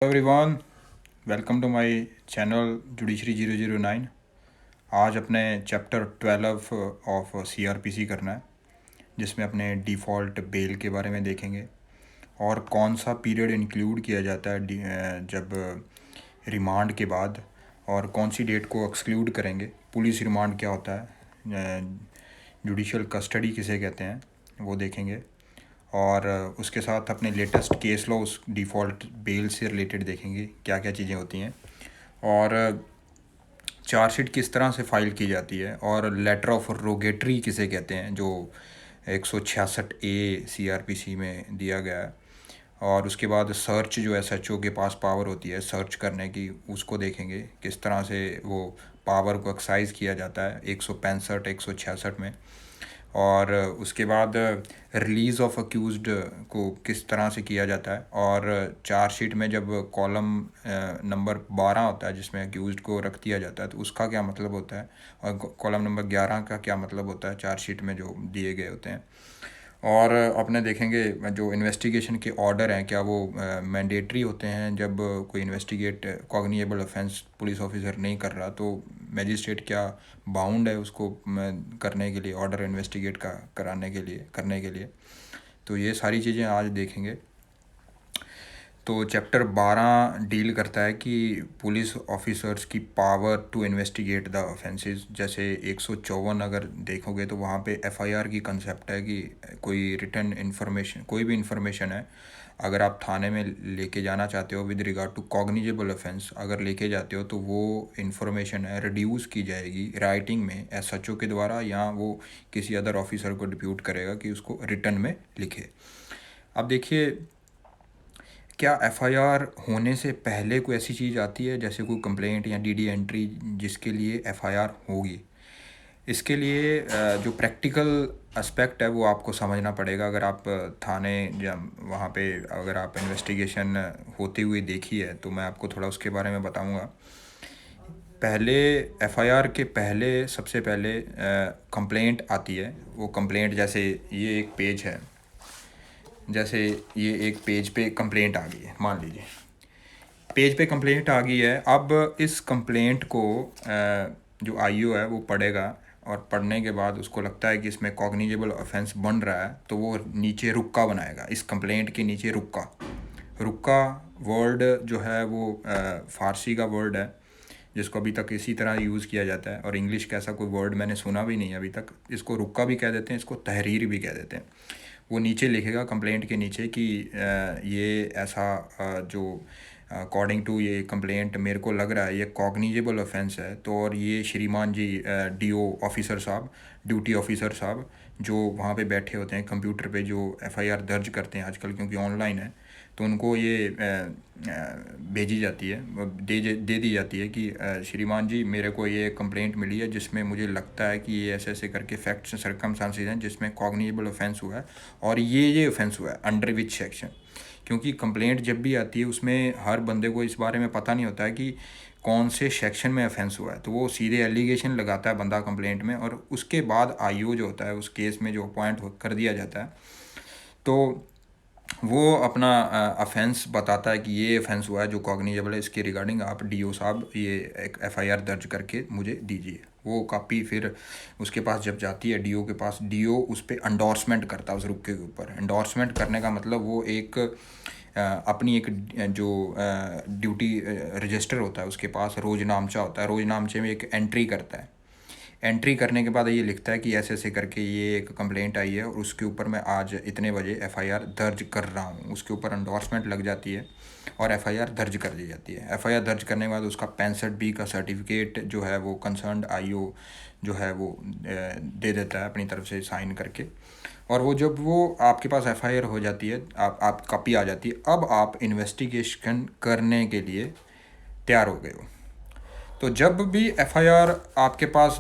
Everyone, welcome to my channel judiciary 009। आज अपने chapter 12 of CrPC करना है, जिसमें अपने डिफ़ॉल्ट बेल के बारे में देखेंगे और कौन सा पीरियड इंक्लूड किया जाता है जब रिमांड के बाद, और कौन सी डेट को एक्सक्लूड करेंगे। पुलिस रिमांड क्या होता है, जुडिशियल कस्टडी किसे कहते हैं, वो देखेंगे। और उसके साथ अपने लेटेस्ट केस लॉ उस डिफ़ॉल्ट बेल से रिलेटेड देखेंगे क्या क्या चीज़ें होती हैं, और चार्जशीट किस तरह से फ़ाइल की जाती है, और लेटर ऑफ रोगेटरी किसे कहते हैं जो 166A सीआरपीसी में दिया गया है। और उसके बाद सर्च जो एसएचओ के पास पावर होती है सर्च करने की, उसको देखेंगे किस तरह से वो पावर को एक्सरसाइज किया जाता है 165 166 में। और उसके बाद रिलीज़ ऑफ अक्यूज़ड को किस तरह से किया जाता है, और चार्जशीट में जब कॉलम नंबर 12 होता है जिसमें अक्यूज़ड को रख दिया जाता है तो उसका क्या मतलब होता है, और कॉलम नंबर 11 का क्या मतलब होता है चार्जशीट में जो दिए गए होते हैं। और अपने देखेंगे जो इन्वेस्टिगेशन के ऑर्डर हैं क्या वो मैंडेटरी होते हैं। जब कोई इन्वेस्टिगेट कॉग्निएबल ऑफेंस पुलिस ऑफिसर नहीं कर रहा तो मैजिस्ट्रेट क्या बाउंड है उसको करने के लिए, ऑर्डर इन्वेस्टिगेट का करने के लिए। तो ये सारी चीज़ें आज देखेंगे। तो चैप्टर 12 डील करता है कि पुलिस ऑफिसर्स की power to investigate the offences. जैसे 154 अगर देखोगे तो वहाँ पे एफआईआर की कंसेप्ट है कि कोई रिटर्न इन्फॉर्मेशन, कोई भी इन्फॉर्मेशन है, अगर आप थाने में लेके जाना चाहते हो with regard to cognizable offence, अगर लेके जाते हो तो वो इन्फॉर्मेशन है रिड्यूस की जाएगी राइटिंग में एसएचओ के द्वारा, या वो किसी अदर ऑफिसर को डिप्यूट करेगा कि उसको रिटर्न में लिखे। अब देखिए, क्या एफआईआर होने से पहले कोई ऐसी चीज़ आती है जैसे कोई कंप्लेंट या डीडी एंट्री जिसके लिए एफआईआर होगी। इसके लिए जो प्रैक्टिकल एस्पेक्ट है वो आपको समझना पड़ेगा। अगर आप थाने या वहाँ पे अगर आप इन्वेस्टिगेशन होती हुई देखी है तो मैं आपको थोड़ा उसके बारे में बताऊँगा। पहले एफआईआर के पहले सबसे पहले कंप्लेंट आती है। वो कंप्लेंट जैसे ये एक पेज है, जैसे ये एक पेज पे कंप्लेंट आ गई है, मान लीजिए पेज पे कंप्लेंट आ गई है। अब इस कंप्लेंट को जो आईओ है वो पढ़ेगा, और पढ़ने के बाद उसको लगता है कि इसमें कॉग्निजेबल ऑफेंस बन रहा है तो वो नीचे रुक्का बनाएगा। इस कंप्लेंट के नीचे रुक्का, रुक्का वर्ड जो है वो फ़ारसी का वर्ड है जिसको अभी तक इसी तरह यूज़ किया जाता है, और इंग्लिश का ऐसा कोई वर्ड मैंने सुना भी नहीं है अभी तक। इसको रुक्का भी कह देते हैं, इसको तहरीर भी कह देते हैं। वो नीचे लिखेगा कंप्लेंट के नीचे कि ये ऐसा जो अकॉर्डिंग टू ये कंप्लेंट मेरे को लग रहा है ये कॉग्निजेबल ऑफेंस है। तो और ये श्रीमान जी डीओ ऑफिसर साहब, ड्यूटी ऑफिसर साहब जो वहाँ पे बैठे होते हैं कंप्यूटर पे, जो एफआईआर दर्ज करते हैं आजकल क्योंकि ऑनलाइन है, तो उनको ये भेजी जाती है, दे दी जाती है कि श्रीमान जी मेरे को ये कंप्लेंट मिली है जिसमें मुझे लगता है कि ये ऐसे ऐसे करके फैक्ट्स सर्कमस्टांसेस हैं जिसमें कॉग्निजेबल ऑफेंस हुआ है, और ये ऑफेंस हुआ है अंडर विच सेक्शन। क्योंकि कंप्लेंट जब भी आती है उसमें हर बंदे को इस बारे में पता नहीं होता है कि कौन से सेक्शन में ऑफेंस हुआ है, तो वो सीधे एलिगेशन लगाता है बंदा कंप्लेंट में, और उसके बाद आईओ जो होता है उस केस में जो अपॉइंट कर दिया जाता है तो वो अपना ऑफेंस बताता है कि ये ऑफेंस हुआ है जो कॉग्निजेबल है, इसके रिगार्डिंग आप डीओ साहब ये एक एफआईआर दर्ज करके मुझे दीजिए। वो कॉपी फिर उसके पास जब जाती है डीओ के पास, डीओ उस पर एंडोर्समेंट करता है उस रुक्के के ऊपर। एंडोर्समेंट करने का मतलब वो एक अपनी एक जो ड्यूटी रजिस्टर होता है उसके पास रोजनामचा होता है, रोजनामचे में एक एंट्री करता है। एंट्री करने के बाद ये लिखता है कि ऐसे ऐसे करके ये एक कंप्लेंट आई है और उसके ऊपर मैं आज इतने बजे एफआईआर दर्ज कर रहा हूँ। उसके ऊपर एंडोर्समेंट लग जाती है और एफआईआर दर्ज कर दी जाती है। एफआईआर दर्ज करने के बाद उसका 65B का सर्टिफिकेट जो है वो कंसर्न्ड आईओ जो है वो दे देता है अपनी तरफ से साइन करके। और वो जब वो आपके पास एफआईआर हो जाती है, आप कॉपी आ जाती है, अब आप इन्वेस्टिगेशन करने के लिए तैयार हो गए हो। तो जब भी एफआईआर आपके पास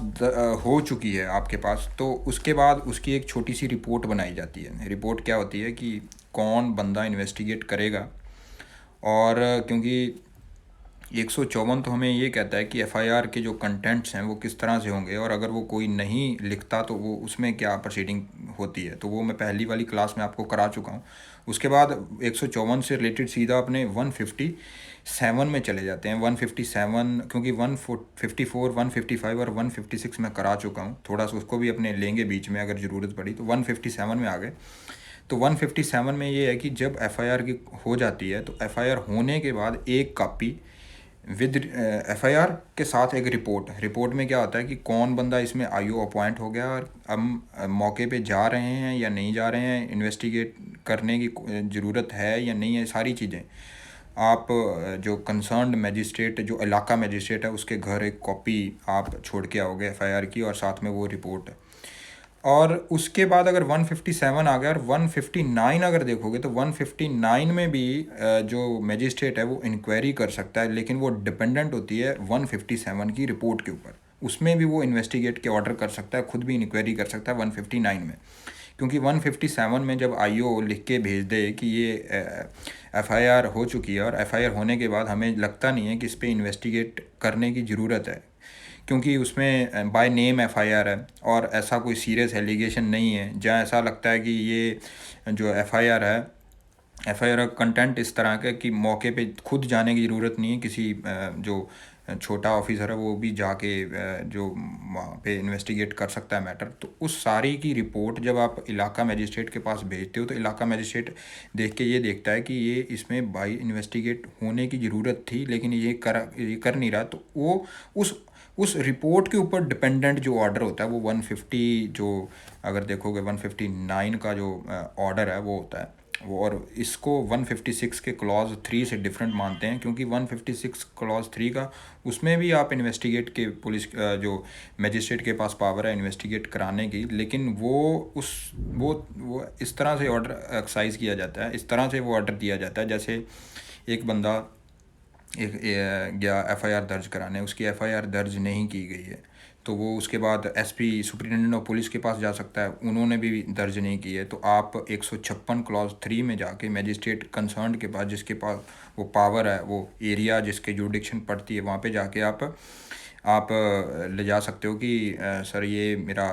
हो चुकी है आपके पास, तो उसके बाद उसकी एक छोटी सी रिपोर्ट बनाई जाती है। रिपोर्ट क्या होती है कि कौन बंदा इन्वेस्टिगेट करेगा, और क्योंकि 154 तो हमें ये कहता है कि एफआईआर के जो कंटेंट्स हैं वो किस तरह से होंगे, और अगर वो कोई नहीं लिखता तो वो उसमें क्या प्रोसीडिंग होती है, तो वो मैं पहली वाली क्लास में आपको करा चुका हूँ। उसके बाद 154 से रिलेटेड सीधा अपने 157 में चले जाते हैं। 157 क्योंकि 154, 155 और 156 में करा चुका हूँ, थोड़ा सा उसको भी अपने लेंगे बीच में अगर ज़रूरत पड़ी, तो 157 में आ गए। तो 157 में ये है कि जब एफआईआर की हो जाती है तो एफआईआर होने के बाद एक कॉपी विद एफआईआर के साथ एक रिपोर्ट में क्या होता है कि कौन बंदा इसमें आईओ अपॉइंट हो गया, और हम मौके पे जा रहे हैं या नहीं जा रहे हैं, इन्वेस्टिगेट करने की ज़रूरत है या नहीं है, सारी चीज़ें आप जो कंसर्न्ड मजिस्ट्रेट, जो इलाका मजिस्ट्रेट है, उसके घर एक कॉपी आप छोड़ के आओगे एफआईआर की, और साथ में वो रिपोर्ट है। और उसके बाद अगर 157 आ गया और 159 अगर देखोगे तो 159 में भी जो मजिस्ट्रेट है वो इंक्वायरी कर सकता है, लेकिन वो डिपेंडेंट होती है 157 की रिपोर्ट के ऊपर। उसमें भी वो इन्वेस्टिगेट के ऑर्डर कर सकता है, खुद भी इंक्वायरी कर सकता है 159 में, क्योंकि 157 में जब आईओ लिख के भेज दे कि ये एफआईआर हो चुकी है, और एफआईआर होने के बाद हमें लगता नहीं है कि इस पर इन्वेस्टिगेट करने की ज़रूरत है, क्योंकि उसमें बाय नेम एफआईआर है और ऐसा कोई सीरियस एलिगेशन नहीं है, जहाँ ऐसा लगता है कि ये जो एफआईआर है, एफआईआर का कंटेंट इस तरह का कि मौके पे खुद जाने की ज़रूरत नहीं है, किसी जो छोटा ऑफिसर है वो भी जाके जो वहाँ पे इन्वेस्टिगेट कर सकता है मैटर। तो उस सारी की रिपोर्ट जब आप इलाका मजिस्ट्रेट के पास भेजते हो तो इलाका मजिस्ट्रेट देख के ये देखता है कि ये इसमें बाई इन्वेस्टिगेट होने की ज़रूरत थी, लेकिन ये कर नहीं रहा, तो वो उस रिपोर्ट के ऊपर डिपेंडेंट जो ऑर्डर होता है वो 150, जो अगर देखोगे 159 का जो ऑर्डर है वो होता है वो, और इसको 156 के क्लॉज 3 से डिफरेंट मानते हैं, क्योंकि 156 क्लॉज 3 का उसमें भी आप इन्वेस्टिगेट के पुलिस जो मजिस्ट्रेट के पास पावर है इन्वेस्टिगेट कराने की, लेकिन वो इस तरह से ऑर्डर एक्सरसाइज किया जाता है, इस तरह से वो ऑर्डर दिया जाता है जैसे एक बंदा गया एफआईआर दर्ज कराने, उसकी एफआईआर दर्ज नहीं की गई है, तो वो उसके बाद एसपी सुप्रिटेंडेंट ऑफ पुलिस के पास जा सकता है, उन्होंने भी दर्ज नहीं की है, तो आप 156 क्लॉज 3 में जाके मजिस्ट्रेट कंसर्न के पास, जिसके पास वो पावर है, वो एरिया जिसके जुडिक्शन पड़ती है, वहाँ पे जाके आप ले जा सकते हो कि सर ये मेरा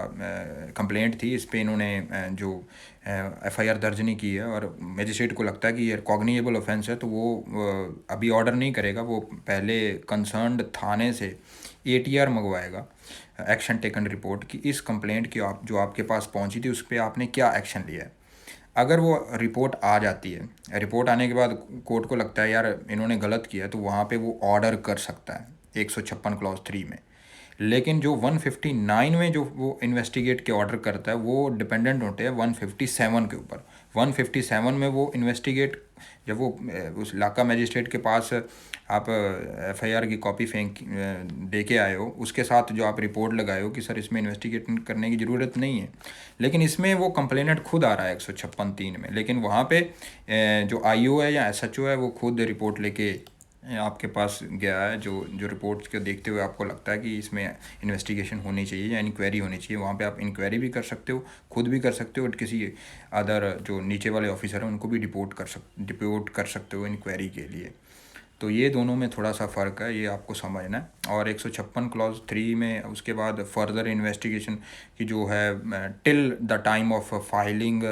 कंप्लेंट थी, इस पे इन्होंने जो एफआईआर दर्ज नहीं की है, और मजिस्ट्रेट को लगता है कि ये कॉग्निएबल ऑफेंस है, तो वो अभी ऑर्डर नहीं करेगा, वो पहले कंसर्न्ड थाने से एटीआर मंगवाएगा, एक्शन टेकन रिपोर्ट की, इस कंप्लेंट की आप जो आपके पास पहुंची थी उस पर आपने क्या एक्शन लिया है। अगर वो रिपोर्ट आ जाती है, रिपोर्ट आने के बाद कोर्ट को लगता है यार इन्होंने गलत किया, तो वहाँ पे वो ऑर्डर कर सकता है 156 क्लॉज 3 में। लेकिन जो 159 में जो वो इन्वेस्टिगेट के ऑर्डर करता है वो डिपेंडेंट होते हैं 157 के ऊपर। 157 में वो इन्वेस्टिगेट, जब वो उस इलाका मजिस्ट्रेट के पास आप एफआईआर की कॉपी दे के आए हो, उसके साथ जो आप रिपोर्ट लगाए हो कि सर इसमें इन्वेस्टिगेट करने की ज़रूरत नहीं है, लेकिन इसमें वो कंप्लेनेंट खुद आ रहा है 156(3) में, लेकिन वहाँ पे जो आईओ है या एसएचओ है वो खुद रिपोर्ट लेके आपके पास गया है, जो जो रिपोर्ट्स को देखते हुए आपको लगता है कि इसमें इन्वेस्टिगेशन होनी चाहिए या इंक्वायरी होनी चाहिए, वहाँ पे आप इंक्वायरी भी कर सकते हो, खुद भी कर सकते हो, और किसी अदर जो नीचे वाले ऑफिसर हैं उनको भी डिपोर्ट कर सकते हो इंक्वायरी के लिए। तो ये दोनों में थोड़ा सा फ़र्क है, ये आपको समझना है। और 156 क्लॉज 3 में उसके बाद फर्दर इन्वेस्टिगेशन की जो है till the time of filing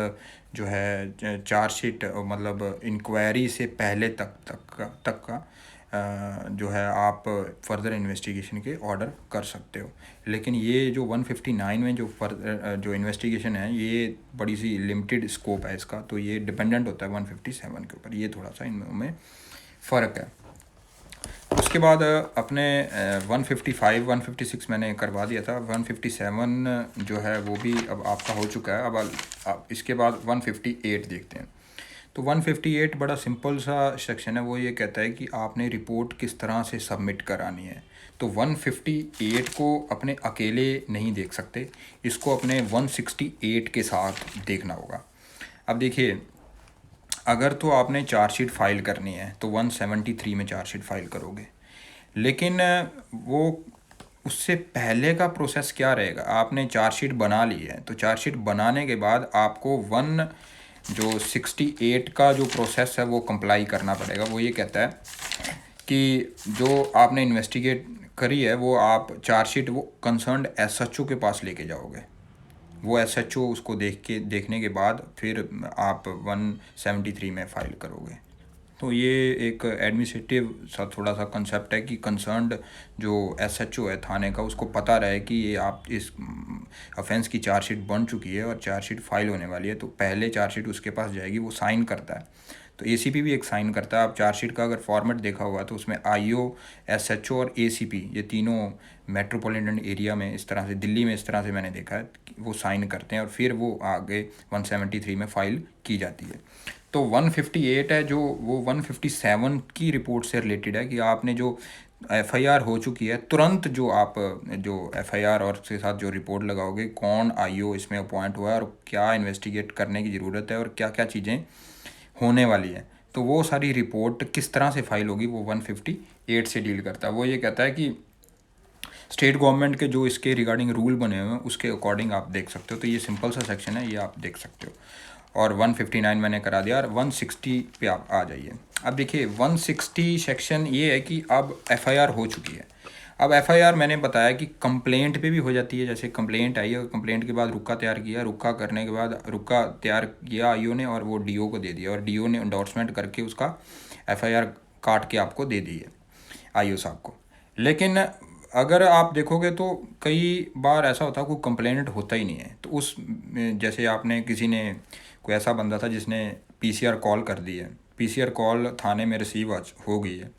जो है चार्जशीट, मतलब इंक्वायरी से पहले तक का जो है आप फर्दर इन्वेस्टिगेशन के ऑर्डर कर सकते हो। लेकिन ये जो 159 में जो इन्वेस्टिगेशन है ये बड़ी सी लिमिटेड स्कोप है इसका, तो ये डिपेंडेंट होता है 157 के ऊपर, ये थोड़ा सा इनमें फ़र्क है। उसके बाद अपने 155 156 मैंने करवा दिया था, 157 जो है वो भी अब आपका हो चुका है। अब इसके बाद 158 देखते हैं। तो 158 बड़ा सिंपल सा सेक्शन है, वो ये कहता है कि आपने रिपोर्ट किस तरह से सबमिट करानी है। तो 158 को अपने अकेले नहीं देख सकते, इसको अपने 168 के साथ देखना होगा। अब देखिए, अगर तो आपने चार्जशीट फाइल करनी है तो 173 में चार्जशीट फाइल करोगे, लेकिन वो उससे पहले का प्रोसेस क्या रहेगा, आपने चार्जशीट बना ली है तो चार्जशीट बनाने के बाद आपको 168 का जो प्रोसेस है वो कंप्लाई करना पड़ेगा। वो ये कहता है कि जो आपने इन्वेस्टिगेट करी है वो आप चार्जशीट वो कंसर्न्ड एसएचओ के पास लेके जाओगे। वो एसएचओ उसको देखने के बाद फिर आप 173 में फ़ाइल करोगे। तो ये एक एडमिनिस्ट्रेटिव सा थोड़ा सा कंसेप्ट है कि कंसर्न्ड जो एसएचओ है थाने का उसको पता रहे कि ये आप इस ऑफेंस की चार्जशीट बन चुकी है और चार्जशीट फाइल होने वाली है, तो पहले चार्जशीट उसके पास जाएगी, वो साइन करता है। तो एसीपी भी एक साइन करता है। आप चार्जशीट का अगर फॉर्मेट देखा होगा तो उसमें आईओ, एसएचओ और एसीपी ये तीनों मेट्रोपॉलिटन एरिया में इस तरह से, दिल्ली में इस तरह से मैंने देखा है, वो साइन करते हैं और फिर वो आगे 173 में फ़ाइल की जाती है। तो 158 है जो वो 157 की रिपोर्ट से रिलेटेड है कि आपने जो एफआईआर हो चुकी है, तुरंत जो आप जो एफआईआर और उसके साथ जो रिपोर्ट लगाओगे कौन आईओ इसमें अपॉइंट हुआ है और क्या इन्वेस्टिगेट करने की ज़रूरत है और क्या क्या चीज़ें होने वाली है, तो वो सारी रिपोर्ट किस तरह से फाइल होगी वो 158 से डील करता है। वो ये कहता है कि स्टेट गवर्नमेंट के जो इसके रिगार्डिंग रूल बने हुए हैं उसके अकॉर्डिंग आप देख सकते हो। तो ये सिंपल सा सेक्शन है, ये आप देख सकते हो। और 159 मैंने करा दिया और 160 पे आप आ जाइए। अब देखिए 160 सेक्शन ये है कि अब एफआईआर हो चुकी है। अब एफआईआर मैंने बताया कि कंप्लेंट पे भी हो जाती है। जैसे कंप्लेंट आई है, कंप्लेंट के बाद रुक्का तैयार किया, रुक्का करने के बाद रुक्का तैयार किया आईओ ने और वो डीओ को दे दिया और डीओ ने एंडोर्समेंट करके उसका एफआईआर काट के आपको दे दी है आईओ साहब को। लेकिन अगर आप देखोगे तो कई बार ऐसा होता है कोई कंप्लेंट होता ही नहीं है। तो उस जैसे आपने किसी ने, कोई ऐसा बंदा था जिसने पीसीआर कॉल कर दी है, पीसीआर कॉल थाने में रिसीव हो गई है।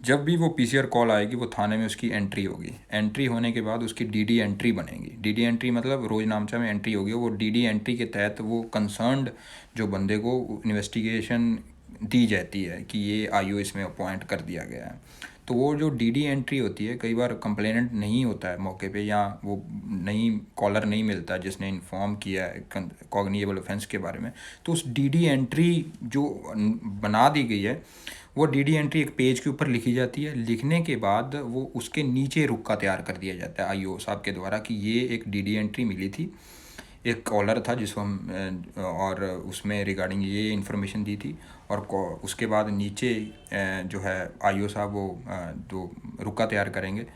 जब भी वो पीसीआर कॉल आएगी वो थाने में उसकी एंट्री होगी। एंट्री होने के बाद उसकी डीडी एंट्री बनेगी। डीडी एंट्री मतलब रोजनामचा में एंट्री होगी। वो डीडी एंट्री के तहत वो कंसर्न्ड जो बंदे को इन्वेस्टिगेशन दी जाती है कि ये आईओ इसमें अपॉइंट कर दिया गया है। तो वो जो डीडी एंट्री होती है, कई बार कंप्लेनेंट नहीं होता है मौके पे या वो नहीं कॉलर नहीं मिलता जिसने इन्फॉर्म किया है कॉग्निजेबल ऑफेंस के बारे में, तो उस डीडी एंट्री जो बना दी गई है वो डीडी एंट्री एक पेज के ऊपर लिखी जाती है। लिखने के बाद वो उसके नीचे रुक्का तैयार कर दिया जाता है आईओ साहब के द्वारा कि ये एक डीडी एंट्री मिली थी, एक कॉलर था जिसको हम और उसमें रिगार्डिंग ये इन्फॉर्मेशन दी थी। और उसके बाद नीचे जो है आईओ साहब वो जो रुक्का तैयार करेंगे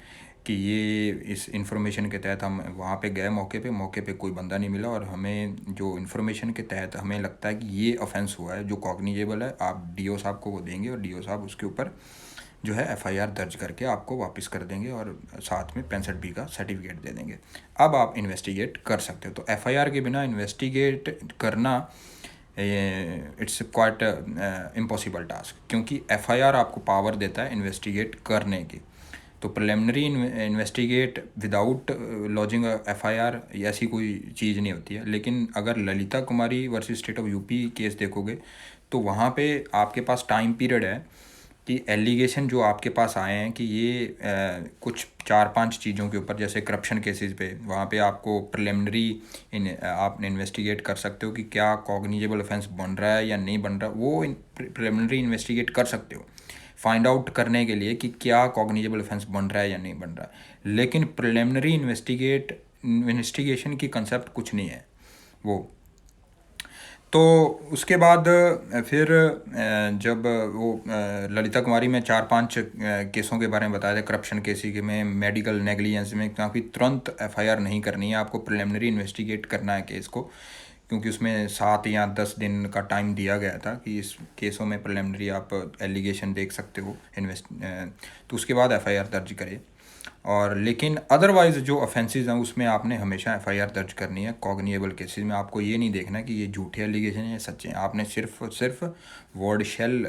कि ये इस इन्फॉर्मेशन के तहत हम वहाँ पे गए, मौके पे कोई बंदा नहीं मिला और हमें जो इन्फॉर्मेशन के तहत हमें लगता है कि ये ऑफेंस हुआ है जो कॉग्निजेबल है, आप डीओ साहब को वो देंगे और डीओ साहब उसके ऊपर जो है एफआईआर दर्ज करके आपको वापस कर देंगे और साथ में 65B का सर्टिफिकेट दे देंगे। अब आप इन्वेस्टिगेट कर सकते हो। तो एफआईआर के बिना इन्वेस्टिगेट करना इट्स क्वाइट इम्पॉसिबल टास्क, क्योंकि एफआईआर आपको पावर देता है इन्वेस्टिगेट करने की। तो preliminary investigate without lodging FIR ऐसी कोई चीज़ नहीं होती है। लेकिन अगर Lalita Kumari versus state of UP case देखोगे तो वहाँ पे आपके पास टाइम पीरियड है कि एलिगेशन जो आपके पास आए हैं कि ये कुछ 4-5 चीज़ों के ऊपर, जैसे करप्शन केसेस पे, वहाँ पे आपको प्रिलिमिनरी आप इन्वेस्टिगेट कर सकते हो कि क्या कॉग्निजेबल ऑफेंस बन रहा है या नहीं बन रहा। वो प्रिलिमिनरी इन्वेस्टिगेट कर सकते हो फाइंड आउट करने के लिए कि क्या कॉग्निजेबल ऑफेंस बन रहा है या नहीं बन रहा है। लेकिन प्रिलिमिनरी इन्वेस्टिगेशन की कंसेप्ट कुछ नहीं है वो। तो उसके बाद फिर जब वो ललिता कुमारी में 4-5 केसों के बारे में बताया था, करप्शन केस में, मेडिकल नेग्लिजेंस में, काफ़ी तुरंत एफआईआर नहीं करनी है, आपको प्रिलिमिनरी इन्वेस्टिगेट करना है केस को, क्योंकि उसमें 7 या 10 दिन का टाइम दिया गया था कि इस केसों में प्रिलिमिनरी आप एलिगेशन देख सकते हो तो उसके बाद एफआईआर दर्ज करें। और लेकिन अदरवाइज़ जो ऑफेंसेस हैं उसमें आपने हमेशा एफआईआर दर्ज करनी है। कॉग्निजेबल केसेस में आपको ये नहीं देखना कि ये झूठे एलिगेशन हैं या सच्चे हैं, आपने सिर्फ वर्ड शेल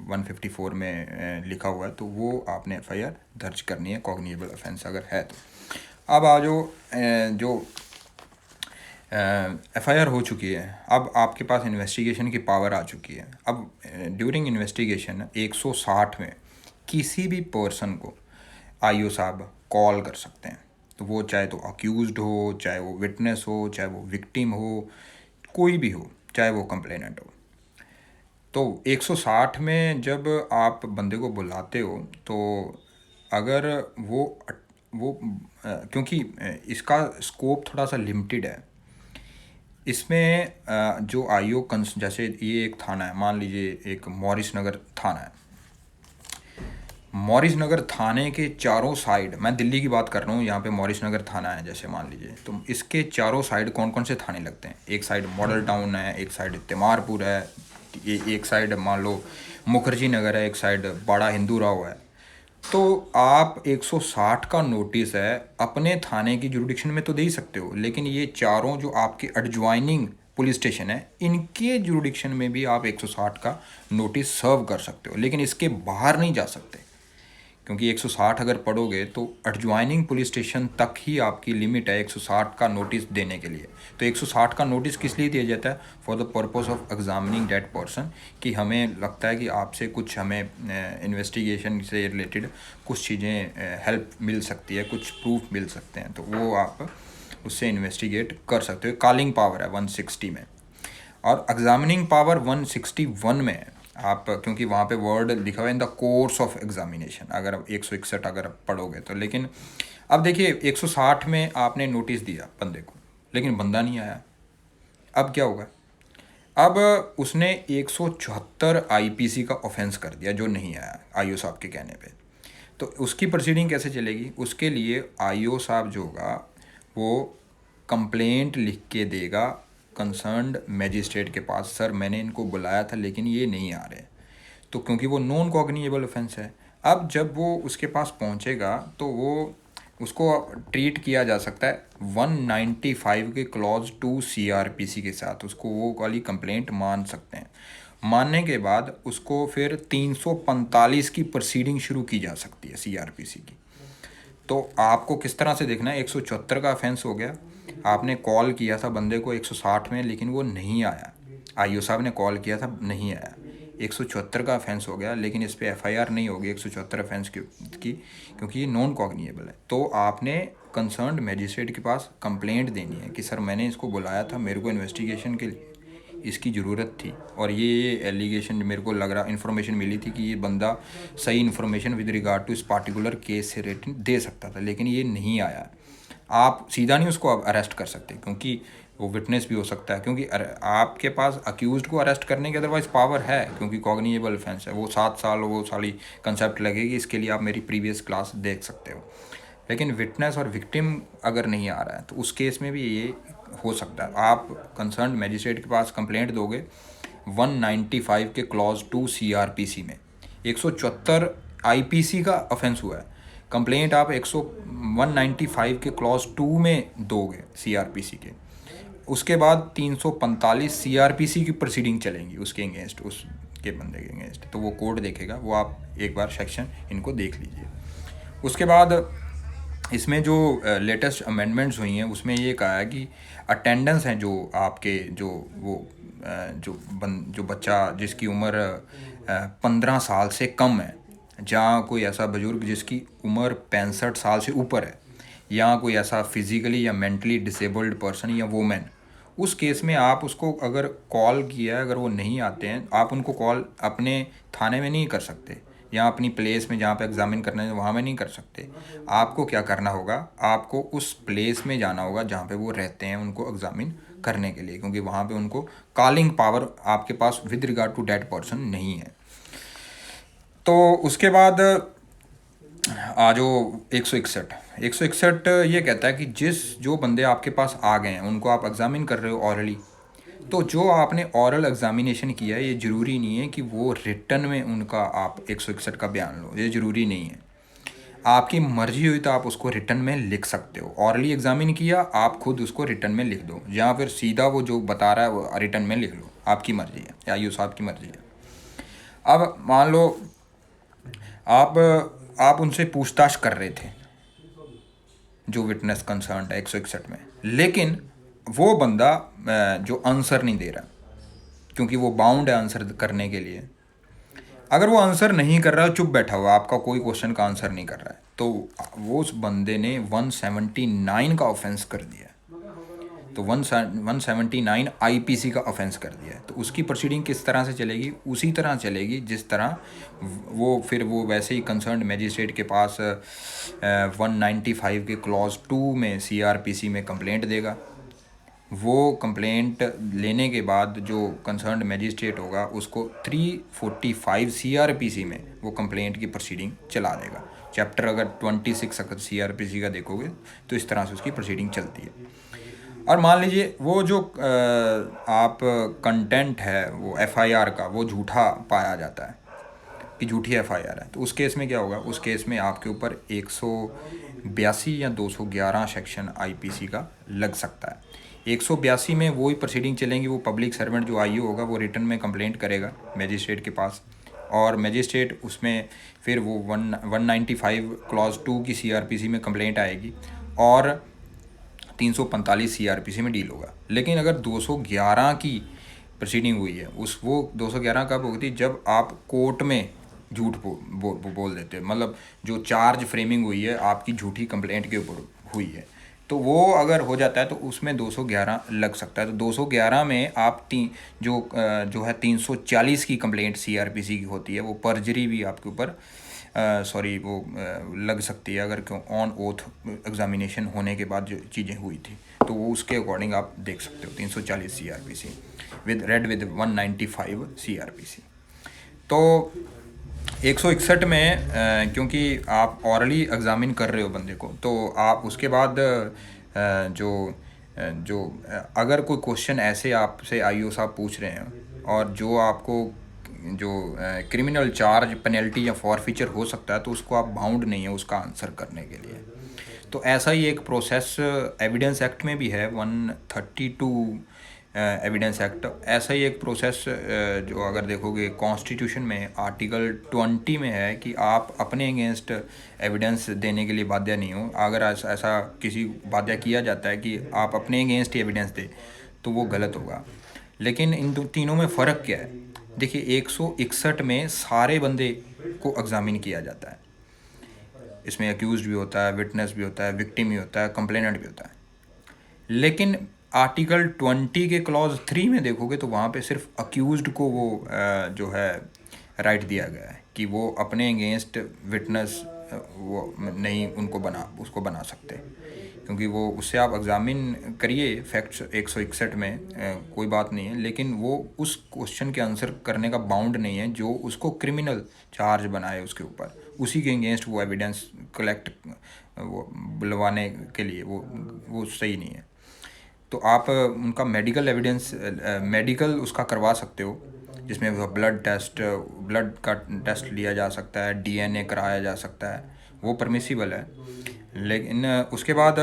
154 में लिखा हुआ है तो वो आपने एफआईआर दर्ज करनी है कॉग्निजेबल ऑफेंस अगर है तो। अब आ जो एफआईआर हो चुकी है, अब आपके पास इन्वेस्टिगेशन की पावर आ चुकी है। अब ड्यूरिंग इन्वेस्टिगेशन 160 में किसी भी पर्सन को आईओ साहब कॉल कर सकते हैं। तो वो चाहे तो अक्यूज्ड हो, चाहे वो विटनेस हो, चाहे वो विक्टिम हो, कोई भी हो, चाहे वो कंप्लेनेंट हो। तो 160 में जब आप बंदे को बुलाते हो तो अगर वो क्योंकि इसका स्कोप थोड़ा सा लिमिटेड है, इसमें जो आईओ जैसे ये एक थाना है, मान लीजिए एक मॉरिस नगर थाना है, मॉरिस नगर थाने के चारों साइड, मैं दिल्ली की बात कर रहा हूँ, यहाँ पे मॉरिस नगर थाना है जैसे मान लीजिए, तो इसके चारों साइड कौन कौन से थाने लगते हैं? एक साइड मॉडल टाउन है, एक साइड तिमारपुर है, एक साइड मान लो मुखर्जी नगर है, एक साइड बड़ा हिंदू राव है। तो आप 160 का नोटिस है अपने थाने की जुरिडिक्शन में तो दे ही सकते हो, लेकिन ये चारों जो आपके एडजॉइनिंग पुलिस स्टेशन है इनके जुरिडिक्शन में भी आप 160 का नोटिस सर्व कर सकते हो, लेकिन इसके बाहर नहीं जा सकते, क्योंकि 160 अगर पढ़ोगे तो एडजॉइनिंग पुलिस स्टेशन तक ही आपकी लिमिट है 160 का नोटिस देने के लिए। तो 160 का नोटिस किस लिए दिया जाता है? For the purpose of examining that person, कि हमें लगता है कि आपसे कुछ हमें इन्वेस्टिगेशन से रिलेटेड कुछ चीज़ें हेल्प मिल सकती है, कुछ प्रूफ मिल सकते हैं, तो वो आप उससे इन्वेस्टिगेट कर सकते हो। कॉलिंग पावर है 160 में, और एग्जामिनिंग पावर 161 में है। आप क्योंकि वहाँ पे वर्ड लिखा हुआ है इन द कोर्स ऑफ एग्जामिनेशन, अगर 161 अगर पढ़ोगे तो। लेकिन अब देखिए 160 में आपने नोटिस दिया बंदे को, लेकिन बंदा नहीं आया, अब क्या होगा? अब उसने 174 आईपीसी का ऑफेंस कर दिया जो नहीं आया आईओ साहब के कहने पे, तो उसकी प्रोसीडिंग कैसे चलेगी? उसके लिए आईओ साहब जो होगा वो कंप्लेंट लिख के देगा कंसर्न्ड मैजिस्ट्रेट के पास, सर मैंने इनको बुलाया था लेकिन ये नहीं आ रहे, तो क्योंकि वो नॉन कॉग्निजेबल ऑफेंस है। अब जब वो उसके पास पहुंचेगा तो वो उसको ट्रीट किया जा सकता है 195 के क्लॉज 2 सीआरपीसी के साथ, उसको वो वाली कंप्लेंट मान सकते हैं। मानने के बाद उसको फिर 345 की प्रोसीडिंग शुरू की जा सकती है सीआरपीसी की। तो आपको किस तरह से देखना है, 174 का ऑफेंस हो गया, आपने कॉल किया था बंदे को 160 में लेकिन वो नहीं आया, आईओ साहब ने कॉल किया था नहीं आया, 174 का ऑफेंस हो गया, लेकिन इस पर एफआईआर नहीं होगी 174 ऑफेंस की क्योंकि ये नॉन कॉग्निएबल है। तो आपने कंसर्न्ड मैजिस्ट्रेट के पास कंप्लेंट देनी है कि सर मैंने इसको बुलाया था, मेरे को इन्वेस्टिगेशन के लिए इसकी ज़रूरत थी, और ये एलिगेशन मेरे को लग रहा, इन्फॉर्मेशन मिली थी कि ये बंदा सही इन्फॉर्मेशन विद रिगार्ड टू इस पार्टिकुलर केस से रिलेटेड दे सकता था, लेकिन ये नहीं आया। आप सीधा नहीं उसको अरेस्ट कर सकते क्योंकि वो विटनेस भी हो सकता है, क्योंकि आपके पास अक्यूज्ड को अरेस्ट करने की अदरवाइज पावर है, क्योंकि कॉग्निजेबल ऑफेंस है। वो 7 साल वो सारी कंसेप्ट लगेगी, इसके लिए आप मेरी प्रीवियस क्लास देख सकते हो। लेकिन विटनेस और विक्टिम अगर नहीं आ रहा है तो उस केस में भी ये हो सकता है। आप कंसर्न मैजिस्ट्रेट के पास कंप्लेंट दोगे 195 के क्लॉज 2 सीआरपीसी में, 174 आईपीसी का ऑफेंस हुआ है, कंप्लेंट आप 195 के क्लॉज 2 में दोगे सीआरपीसी के, उसके बाद 345 सीआरपीसी की प्रोसीडिंग चलेंगी उसके अगेंस्ट, उसके बंदे के अगेंस्ट, तो वो कोड देखेगा, वो आप एक बार सेक्शन इनको देख लीजिए। उसके बाद इसमें जो लेटेस्ट अमेंडमेंट्स हुई हैं उसमें ये कहा है कि अटेंडेंस हैं जो आपके जो वो जो बच्चा जिसकी उम्र 15 साल से कम है, जहाँ कोई ऐसा बुजुर्ग जिसकी उम्र 65 साल से ऊपर है, या कोई ऐसा फिज़िकली या मेंटली डिसेबल्ड पर्सन या वोमेन, उस केस में आप उसको अगर कॉल किया है, अगर वो नहीं आते हैं, आप उनको कॉल अपने थाने में नहीं कर सकते या अपनी प्लेस में जहाँ पे एग्ज़ामिन करना है वहाँ में नहीं कर सकते। आपको क्या करना होगा, आपको उस प्लेस में जाना होगा जहाँ पे वो रहते हैं उनको एग्ज़ामिन करने के लिए, क्योंकि वहाँ पे उनको कॉलिंग पावर आपके पास with regard to that person नहीं है। तो उसके बाद जो 161 ये कहता है कि जो बंदे आपके पास आ गए हैं उनको आप एग्ज़ामिन कर रहे हो ऑरली, तो जो आपने ऑरल एग्ज़ामिनेशन किया है ये ज़रूरी नहीं है कि वो रिटन में उनका आप 161 का बयान लो, ये ज़रूरी नहीं है। आपकी मर्ज़ी हुई तो आप उसको रिटन में लिख सकते हो। ऑरली एग्ज़ामिन किया, आप खुद उसको रिटन में लिख दो, या फिर सीधा वो जो बता रहा है वो रिटन में लिख लो, आपकी मर्ज़ी है या यूँ साहब की मर्ज़ी है। अब मान लो आप उनसे पूछताछ कर रहे थे जो विटनेस कंसर्न है 161 में, लेकिन वो बंदा जो आंसर नहीं दे रहा, क्योंकि वो बाउंड है आंसर करने के लिए। अगर वो आंसर नहीं कर रहा है, चुप बैठा हुआ, आपका कोई क्वेश्चन का आंसर नहीं कर रहा है, तो वो उस बंदे ने 179 का ऑफेंस कर दिया, तो 179 आईपीसी का ऑफेंस कर दिया है। तो उसकी प्रोसीडिंग किस तरह से चलेगी? उसी तरह चलेगी जिस तरह वो वैसे ही कंसर्न्ड मैजिस्ट्रेट के पास 195 के क्लॉज 2 में सीआरपीसी में कंप्लेंट देगा, वो कंप्लेंट लेने के बाद जो कंसर्न्ड मैजिस्ट्रेट होगा उसको 345 सीआरपीसी में वो कंप्लेंट की प्रोसीडिंग चला देगा। चैप्टर अगर 26 अगर सीआरपीसी का देखोगे तो इस तरह से उसकी प्रोसीडिंग चलती है। और मान लीजिए वो जो आप कंटेंट है वो एफआईआर का वो झूठा पाया जाता है कि झूठी एफआईआर है, तो उस केस में क्या होगा, उस केस में आपके ऊपर 182 या 211 सेक्शन आईपीसी का लग सकता है। 182 में वही प्रोसीडिंग चलेंगी, वो पब्लिक सर्वेंट जो आईओ होगा वो रिटर्न में कंप्लेंट करेगा मैजिस्ट्रेट के पास, और मैजिस्ट्रेट उसमें फिर वो 195 क्लॉज 2 की सीआरपीसी में कंप्लेंट आएगी और 345 सीआरपीसी में डील होगा। लेकिन अगर 211 की प्रोसीडिंग हुई है, उस वो 211 कब होती है, जब आप कोर्ट में झूठ बोल देते हैं, मतलब जो चार्ज फ्रेमिंग हुई है आपकी झूठी कंप्लेंट के ऊपर हुई है, तो वो अगर हो जाता है तो उसमें 211 लग सकता है। तो 211 में आप जो है 340 की कंप्लेंट सीआरपीसी की होती है, वो पर्जरी भी आपके ऊपर सॉरी वो लग सकती है अगर क्यों ऑन ओथ एग्जामिनेशन होने के बाद जो चीज़ें हुई थी, तो वो उसके अकॉर्डिंग आप देख सकते हो 340 सीआरपीसी विद 195 सीआरपीसी। तो 161 में क्योंकि आप ऑरली एग्ज़ामिन कर रहे हो बंदे को, तो आप उसके बाद जो अगर कोई क्वेश्चन ऐसे आपसे आईओ साहब पूछ रहे हैं और जो आपको जो क्रिमिनल चार्ज पेनल्टी या फॉरफीचर हो सकता है, तो उसको आप बाउंड नहीं है उसका आंसर करने के लिए। तो ऐसा ही एक प्रोसेस एविडेंस एक्ट में भी है, 132 एविडेंस एक्ट, ऐसा ही एक प्रोसेस जो अगर देखोगे कॉन्स्टिट्यूशन में आर्टिकल 20 में है कि आप अपने अगेंस्ट एविडेंस देने के लिए बाध्य नहीं हो। अगर ऐसा किसी बाध्य किया जाता है कि आप अपने अगेंस्ट ही एविडेंस दे, तो वो गलत होगा। लेकिन इन तीनों में फ़र्क क्या है, देखिए 161 में सारे बंदे को एग्ज़ामिन किया जाता है, इसमें अक्यूज्ड भी होता है, विटनेस भी होता है, विक्टिम भी होता है, कंप्लेनेंट भी होता है। लेकिन आर्टिकल 20 के क्लॉज 3 में देखोगे तो वहाँ पे सिर्फ अक्यूज्ड को वो जो है राइट दिया गया है कि वो अपने अगेंस्ट विटनेस वो नहीं उसको बना सकते, क्योंकि वो उससे आप एग्ज़ामिन करिए फैक्ट्स 161 में कोई बात नहीं है, लेकिन वो उस क्वेश्चन के आंसर करने का बाउंड नहीं है जो उसको क्रिमिनल चार्ज बनाए उसके ऊपर, उसी के अगेंस्ट वो एविडेंस कलेक्ट वो बुलवाने के लिए वो सही नहीं है। तो आप उनका मेडिकल एविडेंस मेडिकल उसका करवा सकते हो, जिसमें ब्लड का टेस्ट लिया जा सकता है, डीएनए कराया जा सकता है, वो परमिसिबल है। लेकिन उसके बाद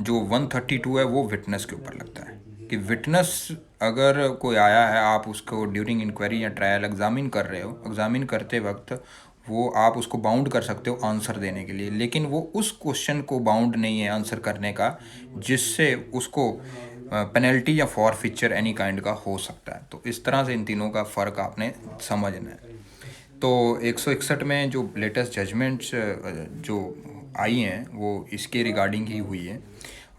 जो 132 है वो विटनेस के ऊपर लगता है कि विटनेस अगर कोई आया है, आप उसको ड्यूरिंग इंक्वायरी या ट्रायल एग्ज़ामिन कर रहे हो, एग्ज़ामिन करते वक्त वो आप उसको बाउंड कर सकते हो आंसर देने के लिए, लेकिन वो उस क्वेश्चन को बाउंड नहीं है आंसर करने का जिससे उसको पेनल्टी या फॉरफीचर एनी काइंड का हो सकता है। तो इस तरह से इन तीनों का फ़र्क आपने समझना है। तो 161 में जो लेटेस्ट जजमेंट्स जो आई हैं वो इसके रिगार्डिंग ही हुई है,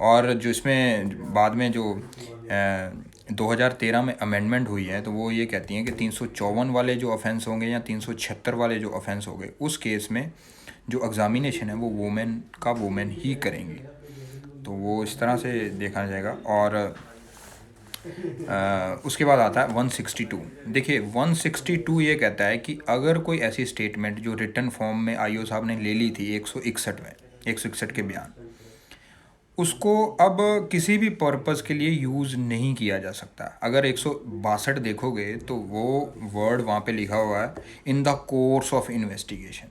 और जो इसमें बाद में जो 2013 में अमेंडमेंट हुई है, तो वो ये कहती हैं कि 354 वाले जो ऑफेंस होंगे या 376 वाले जो ऑफेंस होंगे, उस केस में जो एग्ज़ामिनेशन है वो वुमेन ही करेंगी। तो वो इस तरह से देखा जाएगा। और उसके बाद आता है 162। देखिए 162 ये कहता है कि अगर कोई ऐसी स्टेटमेंट जो रिटन फॉर्म में आईओ साहब ने ले ली थी 161 में, 161 के बयान, उसको अब किसी भी पर्पज़ के लिए यूज़ नहीं किया जा सकता। अगर 162 देखोगे तो वो वर्ड वहाँ पे लिखा हुआ है इन द कोर्स ऑफ इन्वेस्टिगेशन,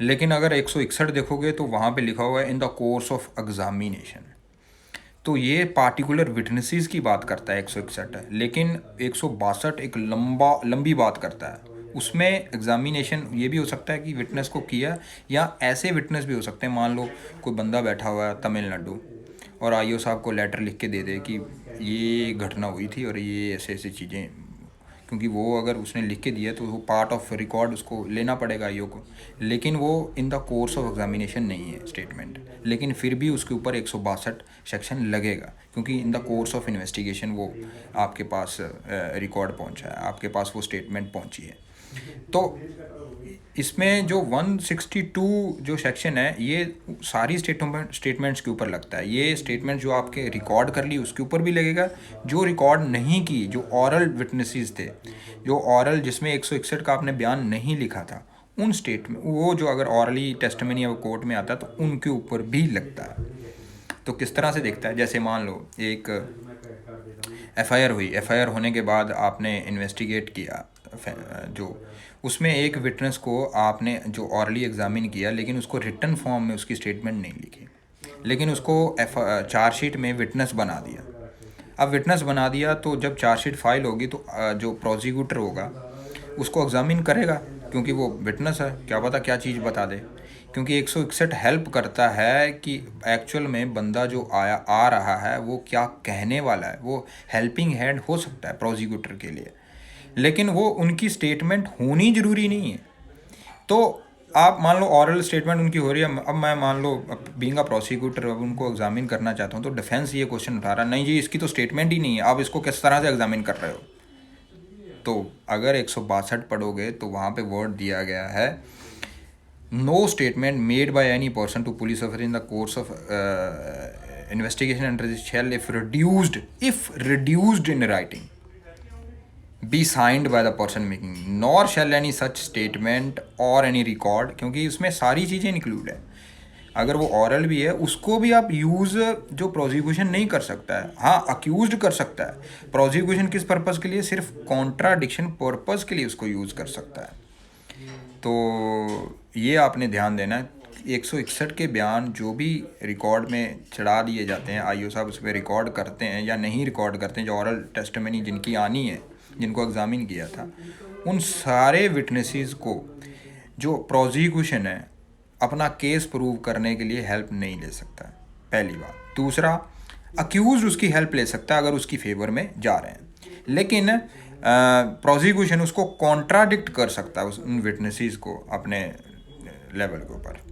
लेकिन अगर 161 देखोगे तो वहाँ पे लिखा हुआ है इन द कोर्स ऑफ एग्जामिनेशन। तो ये पार्टिकुलर विटनेसेस की बात करता है 161 है, लेकिन 162 एक लंबी बात करता है। उसमें एग्जामिनेशन ये भी हो सकता है कि विटनेस को किया, या ऐसे विटनेस भी हो सकते हैं, मान लो कोई बंदा बैठा हुआ है तमिलनाडु और आईओ साहब को लेटर लिख के दे दे कि ये घटना हुई थी और ये ऐसे ऐसी चीज़ें, क्योंकि वो अगर उसने लिख के दिया तो वो पार्ट ऑफ रिकॉर्ड उसको लेना पड़ेगा आईओ को, लेकिन वो इन द कोर्स ऑफ एग्जामिनेशन नहीं है स्टेटमेंट, लेकिन फिर भी उसके ऊपर 162 सेक्शन लगेगा, क्योंकि इन द कोर्स ऑफ इन्वेस्टिगेशन वो आपके पास रिकॉर्ड पहुंचा है, आपके पास वो स्टेटमेंट पहुंची है। तो इसमें जो 162 जो सेक्शन है ये सारी स्टेटमेंट्स के ऊपर लगता है। ये स्टेटमेंट जो आपके रिकॉर्ड कर ली उसके ऊपर भी लगेगा, जो रिकॉर्ड नहीं की, जो ऑरल विटनेसेस थे, जो ऑरल जिसमें 161 का आपने बयान नहीं लिखा था, उन स्टेटमेंट वो जो अगर ऑरली टेस्टिमनी या कोर्ट में आता है तो उनके ऊपर भी लगता है। तो किस तरह से देखता है, जैसे मान लो एक एफआईआर हुई, एफआईआर होने के बाद आपने इन्वेस्टिगेट किया, जो उसमें एक विटनेस को आपने जो ऑरली एग्जामिन किया लेकिन उसको रिटन फॉर्म में उसकी स्टेटमेंट नहीं लिखी, लेकिन उसको चार्जशीट में विटनेस बना दिया। अब विटनेस बना दिया तो जब चार्जशीट फाइल होगी तो जो प्रोसिक्यूटर होगा उसको एग्जामिन करेगा, क्योंकि वो विटनेस है, क्या पता क्या चीज़ बता दे। क्योंकि 161 हेल्प करता है कि एक्चुअल में बंदा जो आ रहा है वो क्या कहने वाला है, वो हेल्पिंग हैंड हो सकता है प्रोसिक्यूटर के लिए, लेकिन वो उनकी स्टेटमेंट होनी ज़रूरी नहीं है। तो आप मान लो ऑरल स्टेटमेंट उनकी हो रही है, अब मैं मान लो बीइंग अ प्रोसिक्यूटर अब उनको एग्जामिन करना चाहता हूँ, तो डिफेंस ये क्वेश्चन उठा रहा नहीं जी इसकी तो स्टेटमेंट ही नहीं है, आप इसको किस तरह से एग्जामिन कर रहे हो। तो अगर 162 पढ़ोगे तो वहाँ पे वर्ड दिया गया है, no statement made by any person to police officer in the course of investigation under this shall if reduced in writing be signed by the person making, nor shall any such statement or any record, क्योंकि इसमें सारी चीज़ें include है। अगर वो ऑरल भी है उसको भी आप यूज़ जो प्रोसिक्यूशन नहीं कर सकता है, हाँ अक्यूज्ड कर सकता है। प्रोसिक्यूशन किस पर्पज़ के लिए, सिर्फ कॉन्ट्राडिक्शन पर्पज़ के लिए उसको यूज़ कर सकता है। तो ये आपने ध्यान देना है। 161 के बयान जो भी रिकॉर्ड में चढ़ा दिए जाते हैं, आईओ साहब उस पर रिकॉर्ड करते हैं या नहीं रिकॉर्ड करते हैं, जो ऑरल टेस्टिमनी जिनकी आनी है, जिनको एग्जामिन किया था, उन सारे विटनेसेस को जो प्रोसिक्यूशन है अपना केस प्रूव करने के लिए हेल्प नहीं ले सकता, पहली बात। दूसरा, अक्यूज उसकी हेल्प ले सकता है अगर उसकी फेवर में जा रहे हैं, लेकिन प्रोसिक्यूशन उसको कॉन्ट्राडिक्ट कर सकता है उन विटनेसेस को अपने लेवल के ऊपर।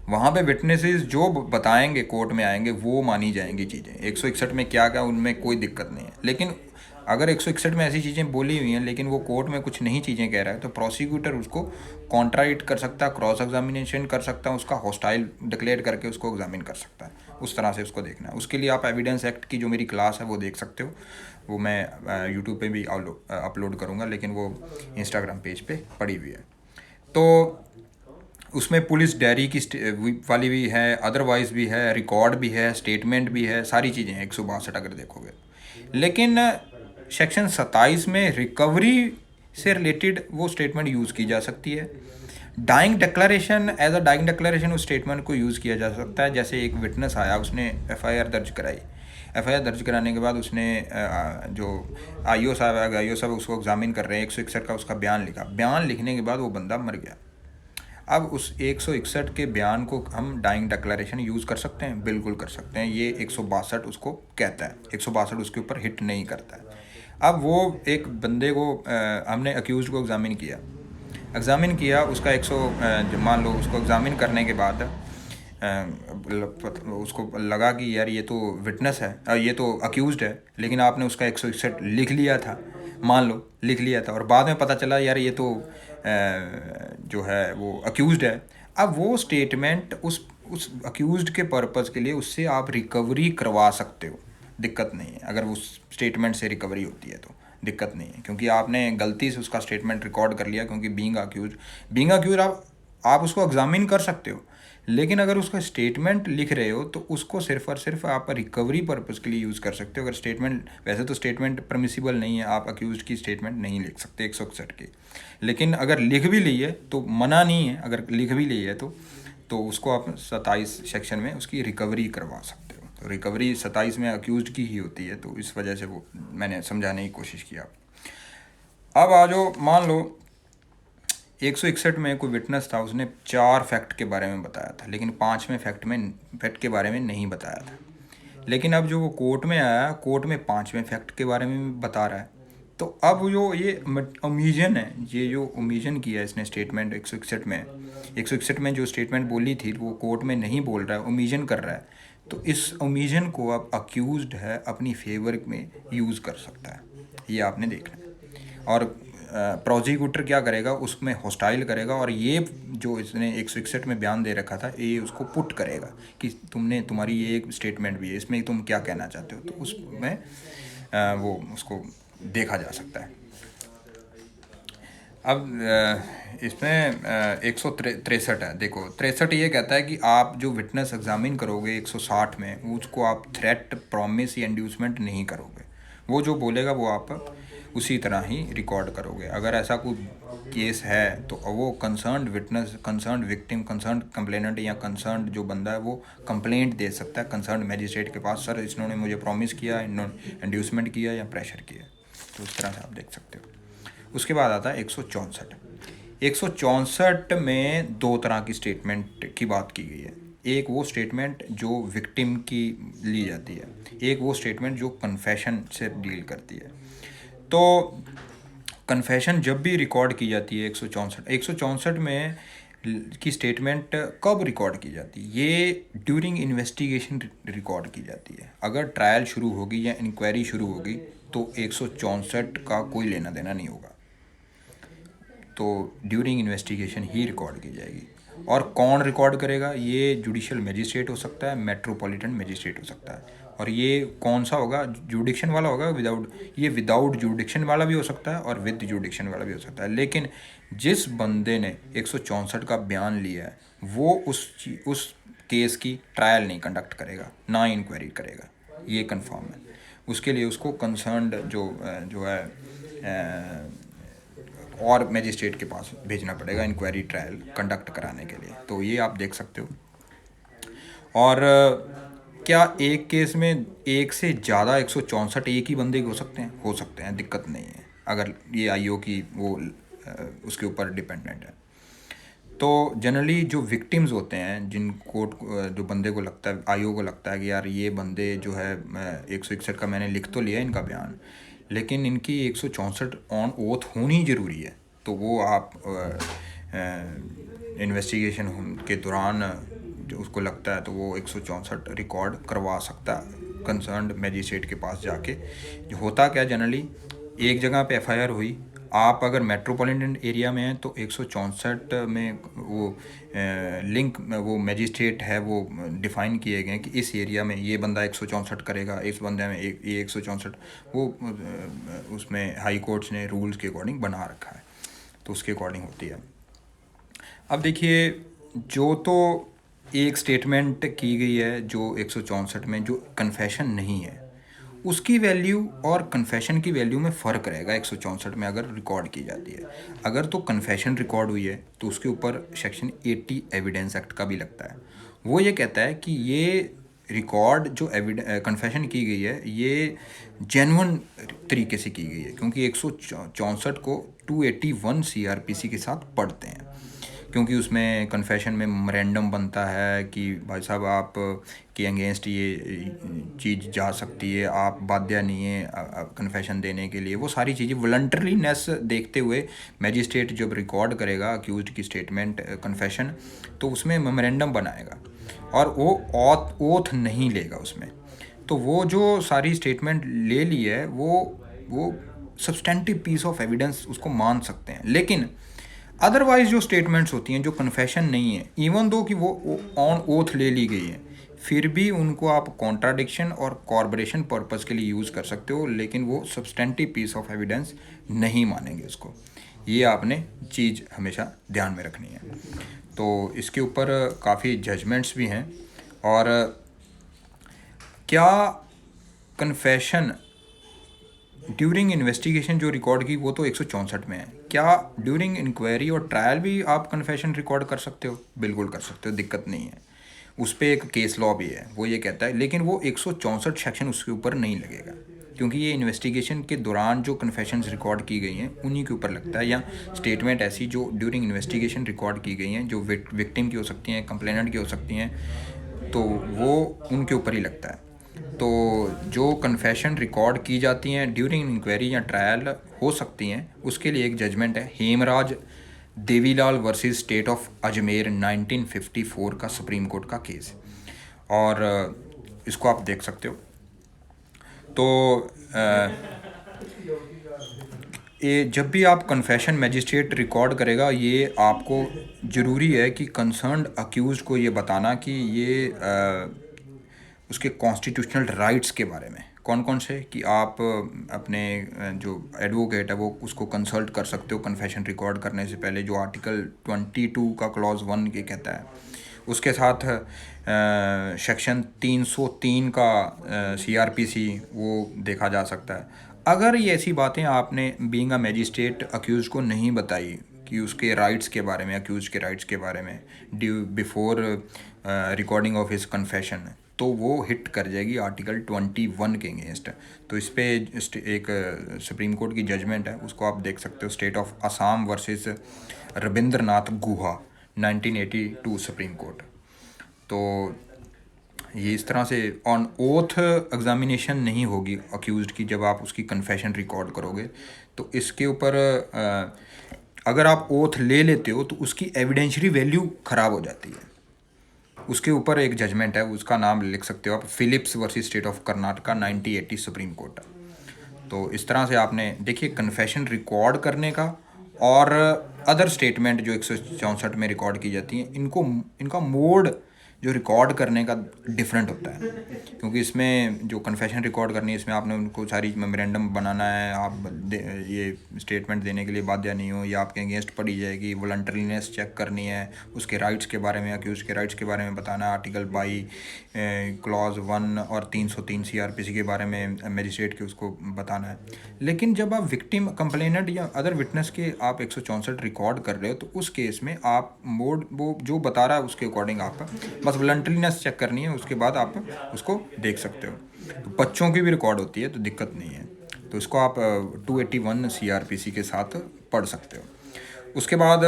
वहाँ पे विटनेसेस जो बताएंगे कोर्ट में आएंगे वो मानी जाएंगी चीज़ें। 161 में क्या क्या उनमें कोई दिक्कत नहीं है, लेकिन अगर 161 में ऐसी चीज़ें बोली हुई हैं लेकिन वो कोर्ट में कुछ नहीं चीज़ें कह रहा है तो प्रोसिक्यूटर उसको कॉन्ट्राडिक्ट कर सकता है, क्रॉस एग्जामिनेशन कर सकता है, उसका हॉस्टाइल डिक्लेयर करके उसको एग्जामिन कर सकता है। उस तरह से उसको देखना है। उसके लिए आप एविडेंस एक्ट की जो मेरी क्लास है वो देख सकते हो, वो मैं यूट्यूब पे भी अपलोड करूँगा, लेकिन वो इंस्टाग्राम पेज पे पड़ी हुई है। तो उसमें पुलिस डायरी की वाली भी है, अदरवाइज़ भी है, रिकॉर्ड भी है, स्टेटमेंट भी है, सारी चीज़ें हैं 162 अगर देखोगे। लेकिन सेक्शन 27 में रिकवरी से रिलेटेड वो स्टेटमेंट यूज़ की जा सकती है। Dying declaration, as a dying declaration उस स्टेटमेंट को यूज़ किया जा सकता है। जैसे एक विटनेस आया, उसने एफआईआर दर्ज कराई, एफआईआर दर्ज कराने के बाद उसने जो आईओ साहब है, आईओ साहब उसको एग्जामिन कर रहे हैं, 161 का उसका बयान लिखा, बयान लिखने के बाद वो बंदा मर गया। अब उस 161 के बयान को हम डाइंग डिक्लेरेशन यूज़ कर सकते हैं, बिल्कुल कर सकते हैं। ये 162 उसको कहता है, 162 उसके ऊपर हिट नहीं करता है। अब वो एक बंदे को हमने अक्यूज़ को एग्ज़ामिन किया उसका 100 मान लो उसको एग्ज़ामिन करने के बाद उसको लगा कि यार ये तो विटनेस है, ये तो अक्यूज़ड है, लेकिन आपने उसका 161 लिख लिया था, मान लो लिख लिया था, और बाद में पता चला यार ये तो जो है वो अक्यूज़ड है। अब वो स्टेटमेंट उस अक्यूज़ड के पर्पज़ के लिए उससे आप रिकवरी करवा सकते हो, दिक्कत नहीं है। अगर उस स्टेटमेंट से रिकवरी होती है तो दिक्कत नहीं है, क्योंकि आपने गलती से उसका स्टेटमेंट रिकॉर्ड कर लिया। क्योंकि बीइंग अक्यूज आप उसको एग्जामिन कर सकते हो, लेकिन अगर उसका स्टेटमेंट लिख रहे हो तो उसको सिर्फ और सिर्फ आप रिकवरी पर्पज़ के लिए यूज़ कर सकते हो। अगर स्टेटमेंट, वैसे तो स्टेटमेंट परमिसिबल नहीं है, आप अक्यूज़ की स्टेटमेंट नहीं लिख सकते 161 की, लेकिन अगर लिख भी ली है तो मना नहीं है, अगर लिख भी ली है तो उसको आप 27 सेक्शन में उसकी रिकवरी करवा सकते हो। तो रिकवरी 27 में अक्यूज़ड की ही होती है, तो इस वजह से वो मैंने समझाने की कोशिश किया। अब आ जाओ, मान लो 161 में कोई विटनेस था, उसने 4 फैक्ट के बारे में बताया था, लेकिन 5वें फैक्ट के बारे में नहीं बताया था। लेकिन अब जो वो कोर्ट में आया, कोर्ट में 5वें फैक्ट के बारे में बता रहा है। तो अब जो ये ओमिजन है, ये जो ओमिजन किया इसने स्टेटमेंट 161 में जो स्टेटमेंट बोली थी वो कोर्ट में नहीं बोल रहा है, ओमिजन कर रहा है। तो इस ओमिजन को अब अक्यूज्ड है अपनी फेवर में यूज़ कर सकता है, ये आपने देखना है। और प्रोसिक्यूटर क्या करेगा, उसमें हॉस्टाइल करेगा और ये जो इसने 161 में बयान दे रखा था ये उसको पुट करेगा कि तुम्हारी ये एक स्टेटमेंट भी है, इसमें तुम क्या कहना चाहते हो, तो उसमें वो उसको देखा जा सकता है। अब इसमें 163 है, देखो 63 ये कहता है कि आप जो विटनेस एग्जामिन करोगे 160 में, उसको आप थ्रेट, प्रॉमिस या इंड्यूसमेंट नहीं करोगे। वो जो बोलेगा वो आप उसी तरह ही रिकॉर्ड करोगे। अगर ऐसा कोई केस है तो वो concerned witness, concerned victim, concerned complainant या कंसर्न्ड जो बंदा है वो कंप्लेंट दे सकता है कंसर्न्ड मैजिस्ट्रेट के पास, सर इन्होंने मुझे प्रॉमिस किया, इन्होंने इंड्यूसमेंट किया या प्रेशर किया। तो उस तरह से आप देख सकते हो। उसके बाद आता है 164। 164 में दो तरह की स्टेटमेंट की बात की गई है। एक वो स्टेटमेंट जो विक्टिम की ली जाती है, एक वो स्टेटमेंट जो कन्फेशन से डील करती है। तो कन्फेशन जब भी रिकॉर्ड की जाती है 164 में की स्टेटमेंट कब रिकॉर्ड की जाती है, ये ड्यूरिंग इन्वेस्टिगेशन रिकॉर्ड की जाती है। अगर ट्रायल शुरू होगी या इंक्वायरी शुरू होगी तो 164 का कोई लेना देना नहीं होगा, तो ड्यूरिंग इन्वेस्टिगेशन ही रिकॉर्ड की जाएगी। और कौन रिकॉर्ड करेगा, ये जुडिशियल मजिस्ट्रेट हो सकता है, मेट्रोपॉलिटन मजिस्ट्रेट हो सकता है। और ये कौन सा होगा, जुडिक्शन वाला होगा, विदाउट जुडिक्शन वाला भी हो सकता है और विद जुडिक्शन वाला भी हो सकता है। लेकिन जिस बंदे ने 164 का बयान लिया है वो उस केस की ट्रायल नहीं कंडक्ट करेगा, ना इंक्वायरी करेगा, ये कंफर्म है। उसके लिए उसको कंसर्न्ड जो है और मैजिस्ट्रेट के पास भेजना पड़ेगा इंक्वायरी ट्रायल कंडक्ट कराने के लिए। तो ये आप देख सकते हो। और क्या एक केस में एक से ज़्यादा 164 एक ही बंदे के हो सकते हैं, दिक्कत नहीं है अगर ये आईओ की वो उसके ऊपर डिपेंडेंट है। तो जनरली जो विक्टिम्स होते हैं, जिन कोर्ट जो बंदे को लगता है, आईओ को लगता है कि यार ये बंदे जो है 161 का मैंने लिख तो लिया इनका बयान, लेकिन इनकी 164 ऑन ओथ होनी ज़रूरी है, तो वो आप इन्वेस्टिगेशन के दौरान जो उसको लगता है तो वो 164 रिकॉर्ड करवा सकता है कंसर्न्ड मैजिस्ट्रेट के पास जाके। जो होता क्या, जनरली एक जगह पे एफआईआर हुई, आप अगर मेट्रोपॉलिटन एरिया में हैं तो 164 में वो लिंक वो मैजिस्ट्रेट है वो डिफ़ाइन किए गए हैं कि इस एरिया में ये बंदा 164 करेगा, इस बंदे में ये 164, वो उसमें हाई कोर्ट्स ने रूल्स के अकॉर्डिंग बना रखा है, तो उसके अकॉर्डिंग होती है। अब देखिए, जो तो एक स्टेटमेंट की गई है जो 164 में जो कन्फेशन नहीं है, उसकी वैल्यू और कन्फेशन की वैल्यू में फ़र्क रहेगा 164 में अगर रिकॉर्ड की जाती है। अगर तो कन्फेशन रिकॉर्ड हुई है तो उसके ऊपर सेक्शन 80 एविडेंस एक्ट का भी लगता है। वो ये कहता है कि ये रिकॉर्ड जो कन्फेशन की गई है ये जेन्युइन तरीके से की गई है, क्योंकि 164 को 281 सीआरपीसी के साथ पढ़ते हैं, क्योंकि उसमें कन्फेशन में मेमोरेंडम बनता है कि भाई साहब आप के अगेंस्ट ये चीज़ जा सकती है, आप बाध्य नहीं है कन्फेशन देने के लिए। वो सारी चीज़ें वॉलंटरीनेस देखते हुए मैजिस्ट्रेट जब रिकॉर्ड करेगा अक्यूज्ड की स्टेटमेंट कन्फेशन, तो उसमें मेमोरेंडम बनाएगा और वो ओथ नहीं लेगा उसमें। तो वो जो सारी स्टेटमेंट ले ली है वो सब्सटेंटिव पीस ऑफ एविडेंस उसको मान सकते हैं। लेकिन अदरवाइज जो स्टेटमेंट्स होती हैं जो कन्फेशन नहीं है, इवन दो कि वो ऑन ओथ ले ली गई है, फिर भी उनको आप कॉन्ट्राडिक्शन और कॉर्पोरेशन पर्पस के लिए यूज़ कर सकते हो, लेकिन वो सब्सटेंटिव पीस ऑफ एविडेंस नहीं मानेंगे उसको। ये आपने चीज़ हमेशा ध्यान में रखनी है। तो इसके ऊपर काफ़ी जजमेंट्स भी हैं। और क्या कन्फेशन ड्यूरिंग इन्वेस्टिगेशन जो रिकॉर्ड की वो तो 164 में है, क्या ड्यूरिंग इंक्वायरी और ट्रायल भी आप कन्फेशन रिकॉर्ड कर सकते हो? बिल्कुल कर सकते हो, दिक्कत नहीं है। उस पर एक केस लॉ भी है, वो ये कहता है, लेकिन वो 164 सेक्शन उसके ऊपर नहीं लगेगा, क्योंकि ये इन्वेस्टिगेशन के दौरान जो कन्फेशंस रिकॉर्ड की गई हैं उन्हीं के ऊपर लगता है, या स्टेटमेंट ऐसी जो ड्यूरिंग इन्वेस्टिगेशन रिकॉर्ड की गई हैं जो विक्टिम की हो सकती हैं, कंप्लेनेंट की हो सकती हैं, तो वो उनके ऊपर ही लगता है। तो जो कन्फेशन रिकॉर्ड की जाती हैं ड्यूरिंग इंक्वायरी या ट्रायल हो सकती हैं, उसके लिए एक जजमेंट है Hemraj Devilal versus state of Ajmer 1954 का सुप्रीम कोर्ट का केस, और इसको आप देख सकते हो। तो ये जब भी आप कन्फेशन मैजिस्ट्रेट रिकॉर्ड करेगा, ये आपको ज़रूरी है कि कंसर्न्ड अक्यूज़ को ये बताना कि ये उसके कॉन्स्टिट्यूशनल राइट्स के बारे में कौन कौन से, कि आप अपने जो एडवोकेट है वो उसको कंसल्ट कर सकते हो कन्फेशन रिकॉर्ड करने से पहले, जो आर्टिकल 22 का क्लॉज 1 ये कहता है। उसके साथ सेक्शन 303 का CRPC वो देखा जा सकता है। अगर ये ऐसी बातें आपने बीइंग अ मैजिस्ट्रेट अक्यूज को नहीं बताई कि उसके राइट्स के बारे में, अक्यूज के राइट्स के बारे में due before recording of his confession, तो वो हिट कर जाएगी आर्टिकल 21 के अगेंस्ट। तो इस पे एक सुप्रीम कोर्ट की जजमेंट है, उसको आप देख सकते हो, state of Assam versus Rabindranath Guha 1982 supreme court. तो ये इस तरह से ऑन ओथ एग्जामिनेशन नहीं होगी अक्यूज़ड की जब आप उसकी कन्फेशन रिकॉर्ड करोगे। तो इसके ऊपर अगर आप ओथ ले लेते हो तो उसकी एविडेंशरी वैल्यू ख़राब हो जाती है। उसके ऊपर एक जजमेंट है, उसका नाम लिख सकते हो आप, Phillips versus state of Karnataka 1980 supreme court. तो इस तरह से आपने देखिए कन्फेशन रिकॉर्ड करने का और अदर स्टेटमेंट जो 164 में रिकॉर्ड की जाती हैं, इनका मोड जो रिकॉर्ड करने का डिफरेंट होता है। क्योंकि इसमें जो कन्फेशन रिकॉर्ड करनी है, इसमें आपने उनको सारी मेमोरेंडम बनाना है, आप ये स्टेटमेंट देने के लिए बाध्य नहीं हो, या आपके अगेंस्ट पढ़ी जाएगी, वॉलंटरीनेस चेक करनी है, उसके राइट्स के बारे में, अक्यूज के राइट्स के बारे में बताना है, आर्टिकल 22 क्लॉज 1 और 303 CRPC के बारे में मजिस्ट्रेट के उसको बताना है। लेकिन जब आप विक्टिम, कंप्लेनेंट या अदर विटनेस के आप 164 रिकॉर्ड कर रहे हो, तो उस केस में आप मोड वो जो बता रहा है उसके अकॉर्डिंग आप बस वॉलंटरीनेस चेक करनी है, उसके बाद आप उसको देख सकते हो। तो बच्चों की भी रिकॉर्ड होती है तो दिक्कत नहीं है, तो इसको आप 281 CRPC के साथ पढ़ सकते हो। उसके बाद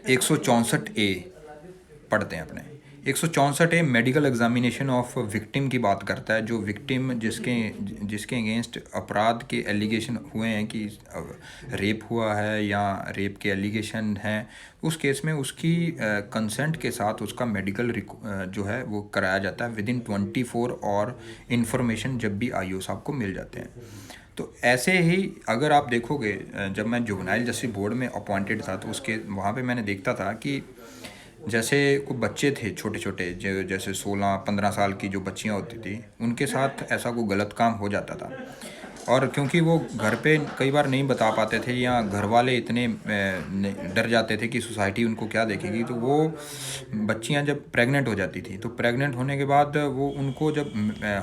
164A पढ़ते हैं अपने। 164A medical examination of victim की बात करता है। जो विक्टिम जिसके अगेंस्ट अपराध के एलिगेशन हुए हैं कि रेप हुआ है या रेप के एलिगेशन हैं, उस केस में उसकी कंसेंट के साथ उसका मेडिकल जो है वो कराया जाता है विदिन 24 और इन्फॉर्मेशन जब भी IO साहब को मिल जाते हैं। तो ऐसे ही अगर आप देखोगे, जब मैं जुवेनाइल जस्टिस बोर्ड में अपॉइंटेड था तो उसके वहाँ पे मैंने देखता था कि जैसे कुछ बच्चे थे छोटे छोटे, जो जैसे 16-15 साल की जो बच्चियाँ होती थी, उनके साथ ऐसा कोई गलत काम हो जाता था। और क्योंकि वो घर पे कई बार नहीं बता पाते थे, या घर वाले इतने डर जाते थे कि सोसाइटी उनको क्या देखेगी, तो वो बच्चियां जब प्रेग्नेंट हो जाती थी, तो प्रेग्नेंट होने के बाद वो उनको जब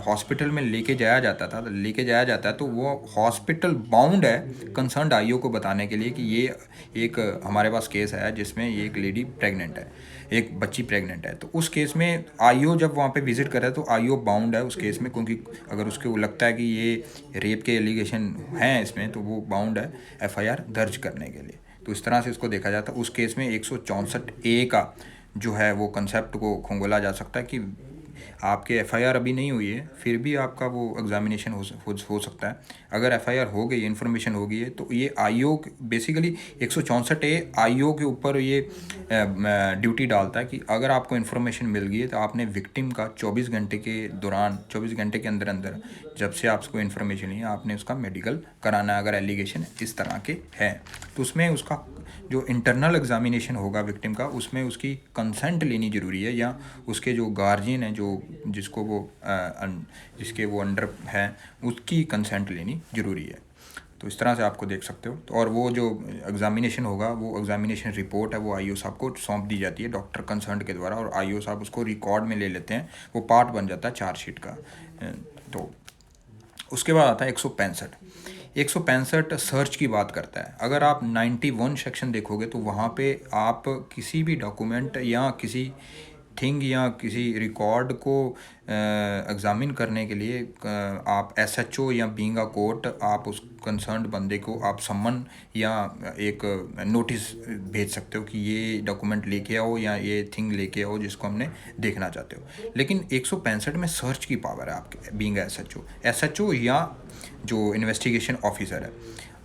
हॉस्पिटल में लेके जाया जाता है, तो वो हॉस्पिटल बाउंड है कंसर्न्ड IO को बताने के लिए कि ये एक हमारे पास केस है जिसमें ये एक लेडी प्रेग्नेंट है, एक बच्ची प्रेग्नेंट है। तो उस केस में IO जब वहाँ पे विजिट करे तो IO बाउंड है उस केस में, क्योंकि अगर उसको लगता है कि ये रेप के एलिगेशन हैं इसमें, तो वो बाउंड है FIR दर्ज करने के लिए। तो इस तरह से इसको देखा जाता है। उस केस में 164A का जो है वो कंसेप्ट को खंगोला जा सकता है कि आपके FIR अभी नहीं हुई है, फिर भी आपका वो एग्जामिनेशन हो सकता है। अगर FIR हो गई, इन्फॉर्मेशन हो गई है, तो ये IO बेसिकली 164A IO के ऊपर ये ड्यूटी डालता है कि अगर आपको इन्फॉर्मेशन मिल गई है तो आपने विक्टिम का 24 घंटे के दौरान, 24 घंटे के अंदर अंदर जब से आपको इन्फॉर्मेशन ली है, आपने उसका मेडिकल कराना है अगर एलिगेशन इस तरह के हैं। तो उसमें उसका जो इंटरनल एग्जामिनेशन होगा विक्टिम का, उसमें उसकी कंसेंट लेनी ज़रूरी है, या उसके जो गार्जियन हैं जो जिसको वो जिसके वो अंडर हैं, उसकी कंसेंट लेनी ज़रूरी है। तो इस तरह से आपको देख सकते हो। तो और वो जो एग्जामिनेशन होगा, वो एग्जामिनेशन रिपोर्ट है, वो IO साहब को सौंप दी जाती है डॉक्टर कंसर्न के द्वारा, और IO साहब उसको रिकॉर्ड में ले लेते हैं, वो पार्ट बन जाता है चार्जशीट का। तो उसके बाद आता है 165 सर्च की बात करता है। अगर आप 91 सेक्शन देखोगे तो वहाँ पे आप किसी भी डॉक्यूमेंट या किसी थिंग या किसी रिकॉर्ड को एग्ज़ामिन करने के लिए आप SHO या बीइंग अ कोर्ट आप उस कंसर्न्ड बंदे को आप सम्मन या एक नोटिस भेज सकते हो कि ये डॉक्यूमेंट लेके आओ या ये थिंग लेके आओ जिसको हमने देखना चाहते हो। लेकिन 165 में सर्च की पावर है आपके बीइंग SHO या जो इन्वेस्टिगेशन ऑफिसर है,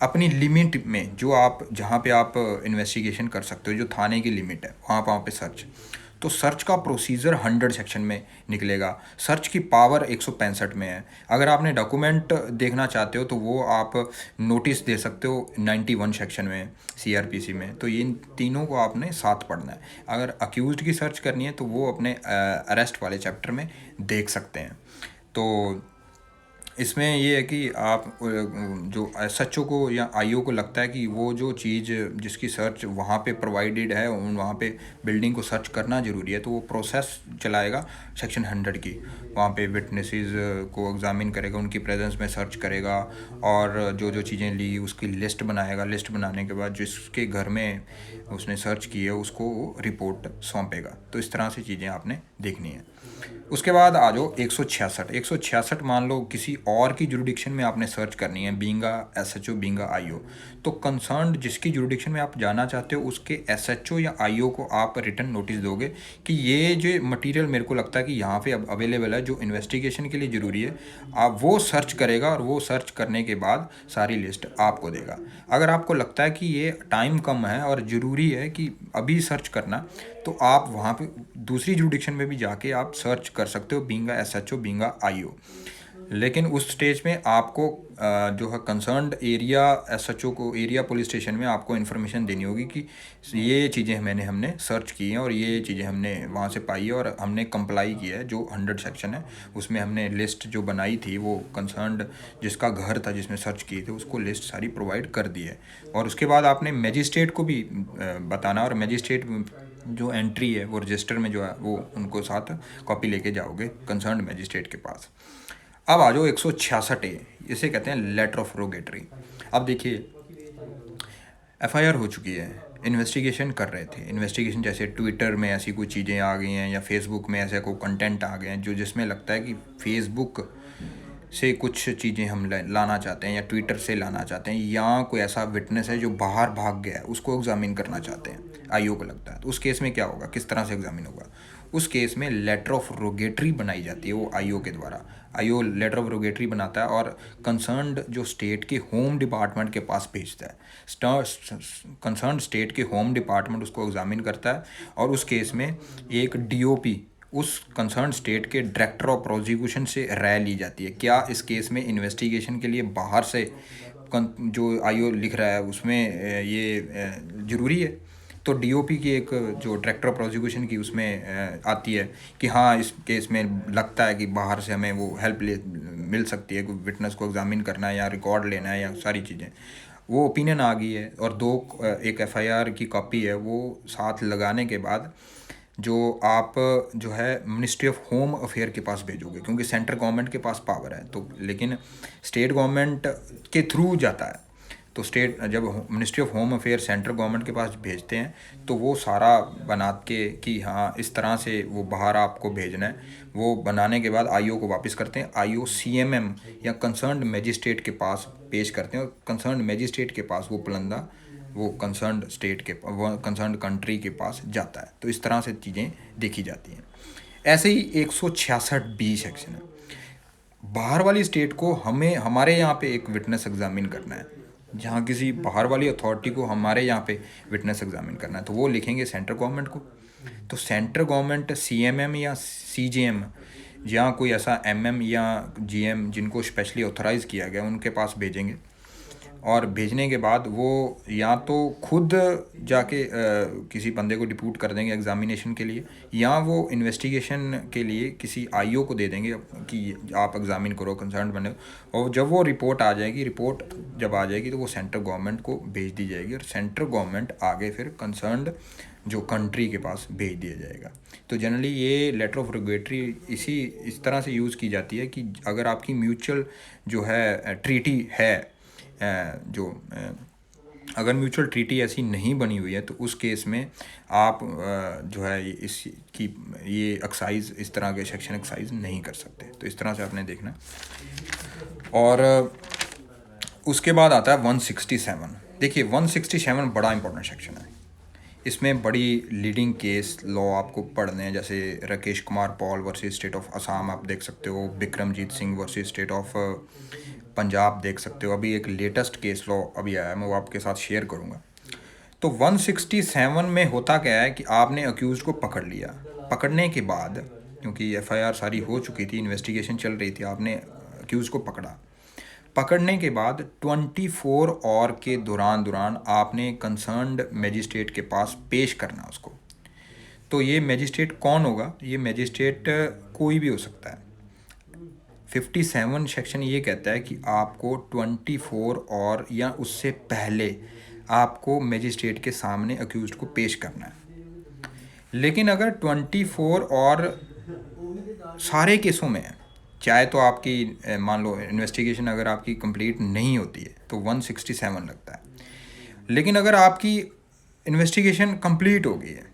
अपनी लिमिट में जो आप जहाँ पे आप इन्वेस्टिगेशन कर सकते हो, जो थाने की लिमिट है वहाँ पे सर्च। तो सर्च का प्रोसीजर 100 सेक्शन में निकलेगा। सर्च की पावर 165 में है। अगर आपने डॉक्यूमेंट देखना चाहते हो तो वो आप नोटिस दे सकते हो 91 सेक्शन में CRPC में। तो इन तीनों को आपने साथ पढ़ना है। अगर अक्यूज्ड की सर्च करनी है तो वो अपने अरेस्ट वाले चैप्टर में देख सकते हैं। तो इसमें ये है कि आप जो SHO को या IO को लगता है कि वो जो चीज़ जिसकी सर्च वहाँ पे प्रोवाइडेड है वहाँ पे बिल्डिंग को सर्च करना ज़रूरी है, तो वो प्रोसेस चलाएगा सेक्शन 100 की। वहाँ पे विटनेसेस को एग्जामिन करेगा, उनकी प्रेजेंस में सर्च करेगा और जो जो चीज़ें ली उसकी लिस्ट बनाएगा। लिस्ट बनाने के बाद जिसके घर में उसने सर्च की है उसको रिपोर्ट सौंपेगा। तो इस तरह से चीज़ें आपने देखनी है। उसके बाद आ जाओ 166 मान लो किसी और की जुरिडिक्शन में आपने सर्च करनी है, बीइंगा SHO बीइंगा IO। तो कंसर्न्ड जिसकी जुरिडिक्शन में आप जाना चाहते हो उसके SHO या IO को आप रिटर्न नोटिस दोगे कि ये जो मटेरियल मेरे को लगता है कि यहाँ पे अब अवेलेबल है जो इन्वेस्टिगेशन के लिए ज़रूरी है, आप वो सर्च करेगा और वो सर्च करने के बाद सारी लिस्ट आपको देगा। अगर आपको लगता है कि ये टाइम कम है और ज़रूरी है कि अभी सर्च करना, तो आप वहाँ पे दूसरी जुरिडिक्शन में भी जाके आप सर्च कर सकते हो बीइंगा SHO बीइंगा IO। लेकिन उस स्टेज में आपको जो है कंसर्न्ड एरिया SHO को एरिया पुलिस स्टेशन में आपको इन्फॉर्मेशन देनी होगी कि ये चीज़ें हमने सर्च की हैं और ये चीज़ें हमने वहाँ से पाई है और हमने कंप्लाई किया है। जो 100 सेक्शन है उसमें हमने लिस्ट जो बनाई थी वो कंसर्न्ड जिसका घर था जिसमें सर्च किए थे उसको लिस्ट सारी प्रोवाइड कर दी है। और उसके बाद आपने मजिस्ट्रेट को भी बताना, और मजिस्ट्रेट जो एंट्री है वो रजिस्टर में जो है वो उनको साथ कॉपी लेके जाओगे कंसर्न्ड मजिस्ट्रेट के पास। अब आ जाओ 166A, इसे कहते हैं लेटर ऑफ रोगेटरी। अब देखिए FIR हो चुकी है, इन्वेस्टिगेशन कर रहे थे। इन्वेस्टिगेशन जैसे ट्विटर में ऐसी कोई चीज़ें आ गई हैं या फेसबुक में ऐसे कोई कंटेंट आ गए हैं जो जिसमें लगता है कि फेसबुक से कुछ चीज़ें हम लाना चाहते हैं या ट्विटर से लाना चाहते हैं, या कोई ऐसा विटनेस है जो बाहर भाग गया है उसको एग्जामिन करना चाहते हैं, IO को लगता है। तो उस केस में क्या होगा, किस तरह से एग्जामिन होगा? उस केस में लेटर ऑफ रोगेटरी बनाई जाती है वो IO के द्वारा। IO लेटर ऑफ रोगेटरी बनाता है और कंसर्न्ड जो स्टेट के होम डिपार्टमेंट के पास भेजता है। कंसर्न्ड स्टेट के होम डिपार्टमेंट उसको एग्जामिन करता है और उस केस में एक DOP उस कंसर्न स्टेट के डायरेक्टर ऑफ प्रोसिक्यूशन से राय ली जाती है। क्या इस केस में इन्वेस्टिगेशन के लिए बाहर से जो IO लिख रहा है उसमें ये ज़रूरी है? तो DOP की एक जो डायरेक्टर ऑफ प्रोसिक्यूशन की उसमें आती है कि हाँ इस केस में लगता है कि बाहर से हमें वो हेल्प मिल सकती है, विटनेस को एग्जामिन करना है या रिकॉर्ड लेना है या सारी चीज़ें। वो ओपिनियन आ गई है और एक FIR की कॉपी है वो साथ लगाने के बाद जो आप जो है मिनिस्ट्री ऑफ होम अफेयर के पास भेजोगे, क्योंकि सेंट्रल गवर्नमेंट के पास पावर है तो, लेकिन स्टेट गवर्नमेंट के थ्रू जाता है। तो स्टेट जब ministry of home affair central government के पास भेजते हैं तो वो सारा बना के कि हाँ इस तरह से वो बाहर आपको भेजना है, वो बनाने के बाद IO को वापस करते हैं। IO CMM या कंसर्न्ड मजिस्ट्रेट के पास पेश करते हैं और कंसर्न्ड मजिस्ट्रेट के पास वो पलंदा वो कंसर्न्ड स्टेट के वो कंसर्न्ड कंट्री के पास जाता है। तो इस तरह से चीज़ें देखी जाती हैं। ऐसे ही 166B सेक्शन है। बाहर वाली स्टेट को हमें हमारे यहाँ पे एक विटनेस एग्जामिन करना है, जहाँ किसी बाहर वाली अथॉरिटी को हमारे यहाँ पे विटनेस एग्जामिन करना है, तो वो लिखेंगे सेंट्रल गवर्नमेंट को। तो सेंट्रल गवर्नमेंट CMM या CJM या कोई ऐसा MM या GM जिनको स्पेशली ऑथराइज़ किया गया उनके पास भेजेंगे। और भेजने के बाद वो या तो खुद जाके किसी बंदे को डिप्यूट कर देंगे एग्जामिनेशन के लिए, या वो इन्वेस्टिगेशन के लिए किसी IO को दे देंगे कि आप एग्जामिन करो कंसर्न बने। और जब वो रिपोर्ट आ जाएगी, रिपोर्ट जब आ जाएगी तो वो सेंट्रल गवर्नमेंट को भेज दी जाएगी और सेंट्रल गवर्नमेंट आगे फिर कंसर्न्ड जो कंट्री के पास भेज दिया जाएगा। तो जनरली ये लेटर ऑफ रेगुलेटरी इस तरह से यूज़ की जाती है कि अगर आपकी म्यूचुअल जो है ट्रीटी है अगर म्यूचुअल ट्रीटी ऐसी नहीं बनी हुई है तो उस केस में आप जो है इसकी ये एक्साइज इस तरह के सेक्शन एक्साइज नहीं कर सकते। तो इस तरह से आपने देखना। और उसके बाद आता है 167। देखिए 167 बड़ा इंपॉर्टेंट सेक्शन है। इसमें बड़ी लीडिंग केस लॉ आपको पढ़ने हैं, जैसे Rakesh Kumar Paul versus state of Assam आप देख सकते हो, Bikramjit Singh versus state of Punjab देख सकते हो। अभी एक लेटेस्ट केस लॉ अभी आया है, मैं वो आपके साथ शेयर करूँगा। तो 167 में होता क्या है कि आपने अक्यूज़ को पकड़ लिया, पकड़ने के बाद क्योंकि एफआईआर सारी हो चुकी थी, इन्वेस्टिगेशन चल रही थी, आपने अक्यूज़ को पकड़ा, पकड़ने के बाद 24 और के दौरान आपने कंसर्न्ड मजिस्ट्रेट के पास पेश करना उसको। तो ये मजिस्ट्रेट कौन होगा? ये मजिस्ट्रेट कोई भी हो सकता है। 57 सेक्शन ये कहता है कि आपको 24 और या उससे पहले आपको मजिस्ट्रेट के सामने अक्यूज्ड को पेश करना है। लेकिन अगर 24 और सारे केसों में है, चाहे तो आपकी मान लो इन्वेस्टिगेशन अगर आपकी कंप्लीट नहीं होती है तो 167 लगता है। लेकिन अगर आपकी इन्वेस्टिगेशन कंप्लीट हो गई है,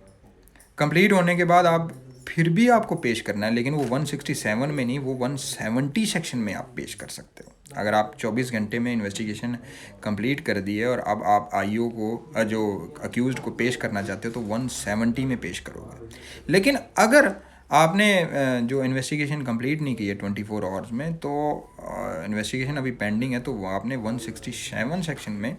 कंप्लीट होने के बाद आप फिर भी आपको पेश करना है, लेकिन वो 167 में नहीं, वो 170 सेक्शन में आप पेश कर सकते हो। अगर आप 24 घंटे में इन्वेस्टिगेशन कंप्लीट कर दी है और अब आप आईओ को जो अक्यूज्ड को पेश करना चाहते हो तो 170 में पेश करोगे। लेकिन अगर आपने जो इन्वेस्टिगेशन कंप्लीट नहीं की है 24 आवर्स में, तो इन्वेस्टिगेशन अभी पेंडिंग है, तो वो आपने 167 सेक्शन में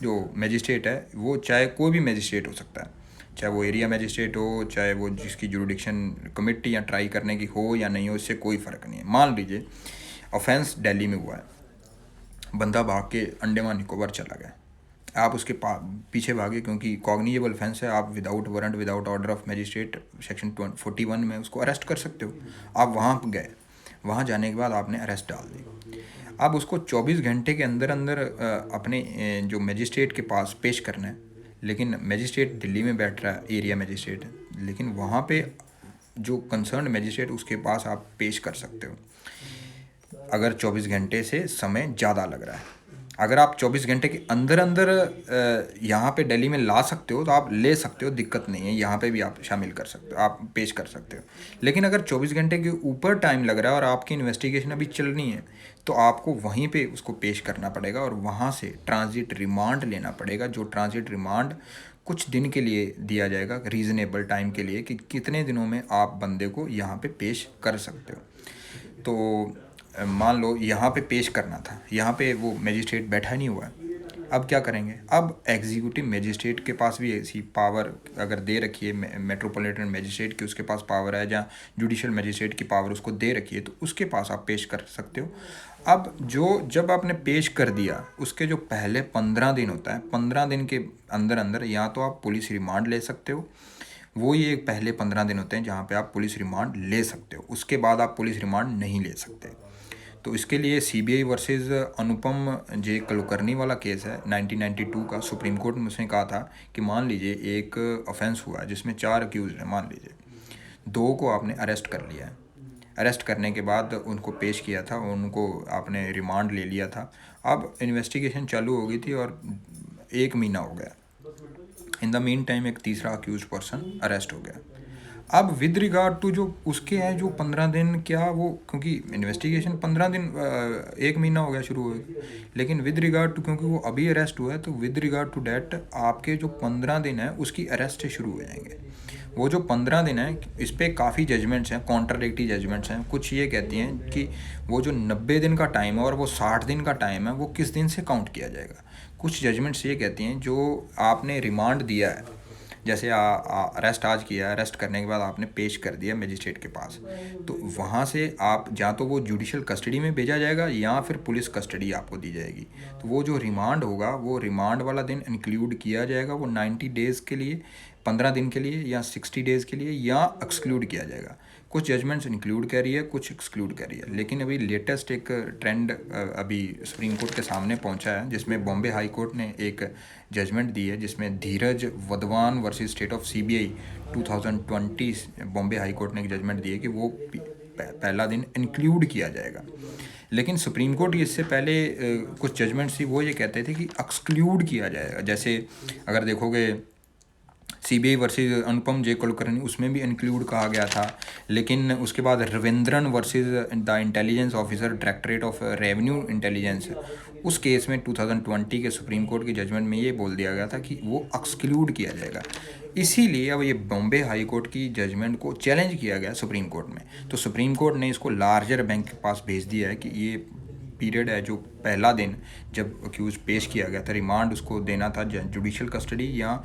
जो मजिस्ट्रेट है, वो चाहे कोई भी मजिस्ट्रेट हो सकता है, चाहे वो एरिया मजिस्ट्रेट हो, चाहे वो जिसकी जुरिडिक्शन कमिटी या ट्राई करने की हो या नहीं हो, इससे कोई फ़र्क नहीं है। मान लीजिए ऑफेंस दिल्ली में हुआ है, बंदा भाग के अंडमान निकोबार चला गया, आप उसके पीछे भागे क्योंकि कॉग्निजेबल ऑफेंस है, आप without warrant without order of magistrate section 41 में उसको अरेस्ट कर सकते हो। आप वहाँ गए, वहाँ जाने के बाद आपने अरेस्ट डाल दी, अब उसको 24 घंटे के अंदर अंदर अपने जो मजिस्ट्रेट के पास पेश करना है। लेकिन मजिस्ट्रेट दिल्ली में बैठ रहा है, एरिया मजिस्ट्रेट, लेकिन वहाँ पे जो कंसर्न मजिस्ट्रेट उसके पास आप पेश कर सकते हो अगर 24 घंटे से समय ज़्यादा लग रहा है। अगर आप 24 घंटे के अंदर अंदर यहाँ पे दिल्ली में ला सकते हो तो आप ले सकते हो, दिक्कत नहीं है, यहाँ पे भी आप शामिल कर सकते हो, आप पेश कर सकते हो। लेकिन अगर 24 घंटे के ऊपर टाइम लग रहा है और आपकी इन्वेस्टिगेशन अभी चलनी है तो आपको वहीं पे उसको पेश करना पड़ेगा और वहाँ से ट्रांजिट रिमांड लेना पड़ेगा, जो ट्रांजिट रिमांड कुछ दिन के लिए दिया जाएगा, रीज़नेबल टाइम के लिए, कि कितने दिनों में आप बंदे को यहाँ पे पेश कर सकते हो। तो मान लो यहाँ पे पेश करना था, यहाँ पे वो मजिस्ट्रेट बैठा नहीं हुआ है, अब क्या करेंगे? अब एग्जीक्यूटिव मजिस्ट्रेट के पास भी ऐसी पावर अगर दे रखी है, मेट्रोपॉलिटन मजिस्ट्रेट की उसके पास पावर है, जहाँ जुडिशल मजिस्ट्रेट की पावर उसको दे रखी है, तो उसके पास आप पेश कर सकते हो। अब जब आपने पेश कर दिया, उसके जो पहले 15 दिन होता है, 15 दिन के अंदर अंदर या तो आप पुलिस रिमांड ले सकते हो, वो ये पहले 15 दिन होते हैं जहाँ पे आप पुलिस रिमांड ले सकते हो, उसके बाद आप पुलिस रिमांड नहीं ले सकते। तो इसके लिए CBI versus Anupam J Kulkarni वाला केस है 1992 का, सुप्रीम कोर्ट में उसने कहा था कि मान लीजिए एक ऑफेंस हुआ है जिसमें 4 अक्यूज हैं, मान लीजिए 2 को आपने अरेस्ट कर लिया है, अरेस्ट करने के बाद उनको पेश किया था, उनको आपने रिमांड ले लिया था, अब इन्वेस्टिगेशन चालू हो गई थी और 1 महीना हो गया, इन द मीन टाइम एक तीसरा अक्यूज पर्सन अरेस्ट हो गया। अब विद रिगार्ड टू जो उसके हैं जो 15 दिन, क्या वो, क्योंकि इन्वेस्टिगेशन 15 दिन 1 महीना हो गया शुरू हुए, लेकिन विद रिगार्ड टू क्योंकि वो अभी अरेस्ट हुआ है, तो विद रिगार्ड टू डैट आपके जो 15 दिन है उसकी अरेस्ट से शुरू हो जाएंगे। वो जो 15 दिन है इस पर काफ़ी जजमेंट्स हैं, कॉन्ट्राडिक्टरी जजमेंट्स हैं, कुछ ये कहती हैं कि वो जो 90 दिन का टाइम है और वो 60 दिन का टाइम है वो किस दिन से काउंट किया जाएगा। कुछ जजमेंट्स ये कहती हैं जो आपने रिमांड दिया है, जैसे अरेस्ट आज किया, अरेस्ट करने के बाद आपने पेश कर दिया मजिस्ट्रेट के पास, तो वहाँ से आप या तो वो जुडिशल कस्टडी में भेजा जाएगा या फिर पुलिस कस्टडी आपको दी जाएगी। तो वो जो रिमांड होगा वो रिमांड वाला दिन इंक्लूड किया जाएगा, वो 90 डेज़ के लिए, 15 दिन के लिए या 60 डेज़ के लिए, या एक्सक्लूड किया जाएगा। कुछ जजमेंट्स इंक्लूड कर रही है, कुछ एक्सक्लूड कर रही है। लेकिन अभी लेटेस्ट एक ट्रेंड अभी सुप्रीम कोर्ट के सामने पहुंचा है, जिसमें बॉम्बे हाई कोर्ट ने एक जजमेंट दी है, जिसमें Dheeraj Wadhawan versus state of CBI 2020 Bombay high court ने एक जजमेंट दी है कि वो पहला दिन इंक्लूड किया जाएगा। लेकिन सुप्रीम कोर्ट इससे पहले कुछ जजमेंट्स थी वो ये कहते थे कि एक्सक्लूड किया जाएगा। जैसे अगर देखोगे CBI versus Anupam J Kulkarni, उसमें भी इंक्लूड कहा गया था, लेकिन उसके बाद Ravindran versus the intelligence officer directorate of revenue intelligence, उस केस में 2020 के सुप्रीम कोर्ट की जजमेंट में ये बोल दिया गया था कि वो एक्सक्लूड किया जाएगा। इसीलिए अब ये बॉम्बे हाई कोर्ट की जजमेंट को चैलेंज किया गया सुप्रीम कोर्ट में, तो सुप्रीम कोर्ट ने इसको लार्जर बैंक के पास भेज दिया है कि ये पीरियड है, जो पहला दिन जब अक्यूज पेश किया गया था, रिमांड उसको देना था जुडिशल कस्टडी या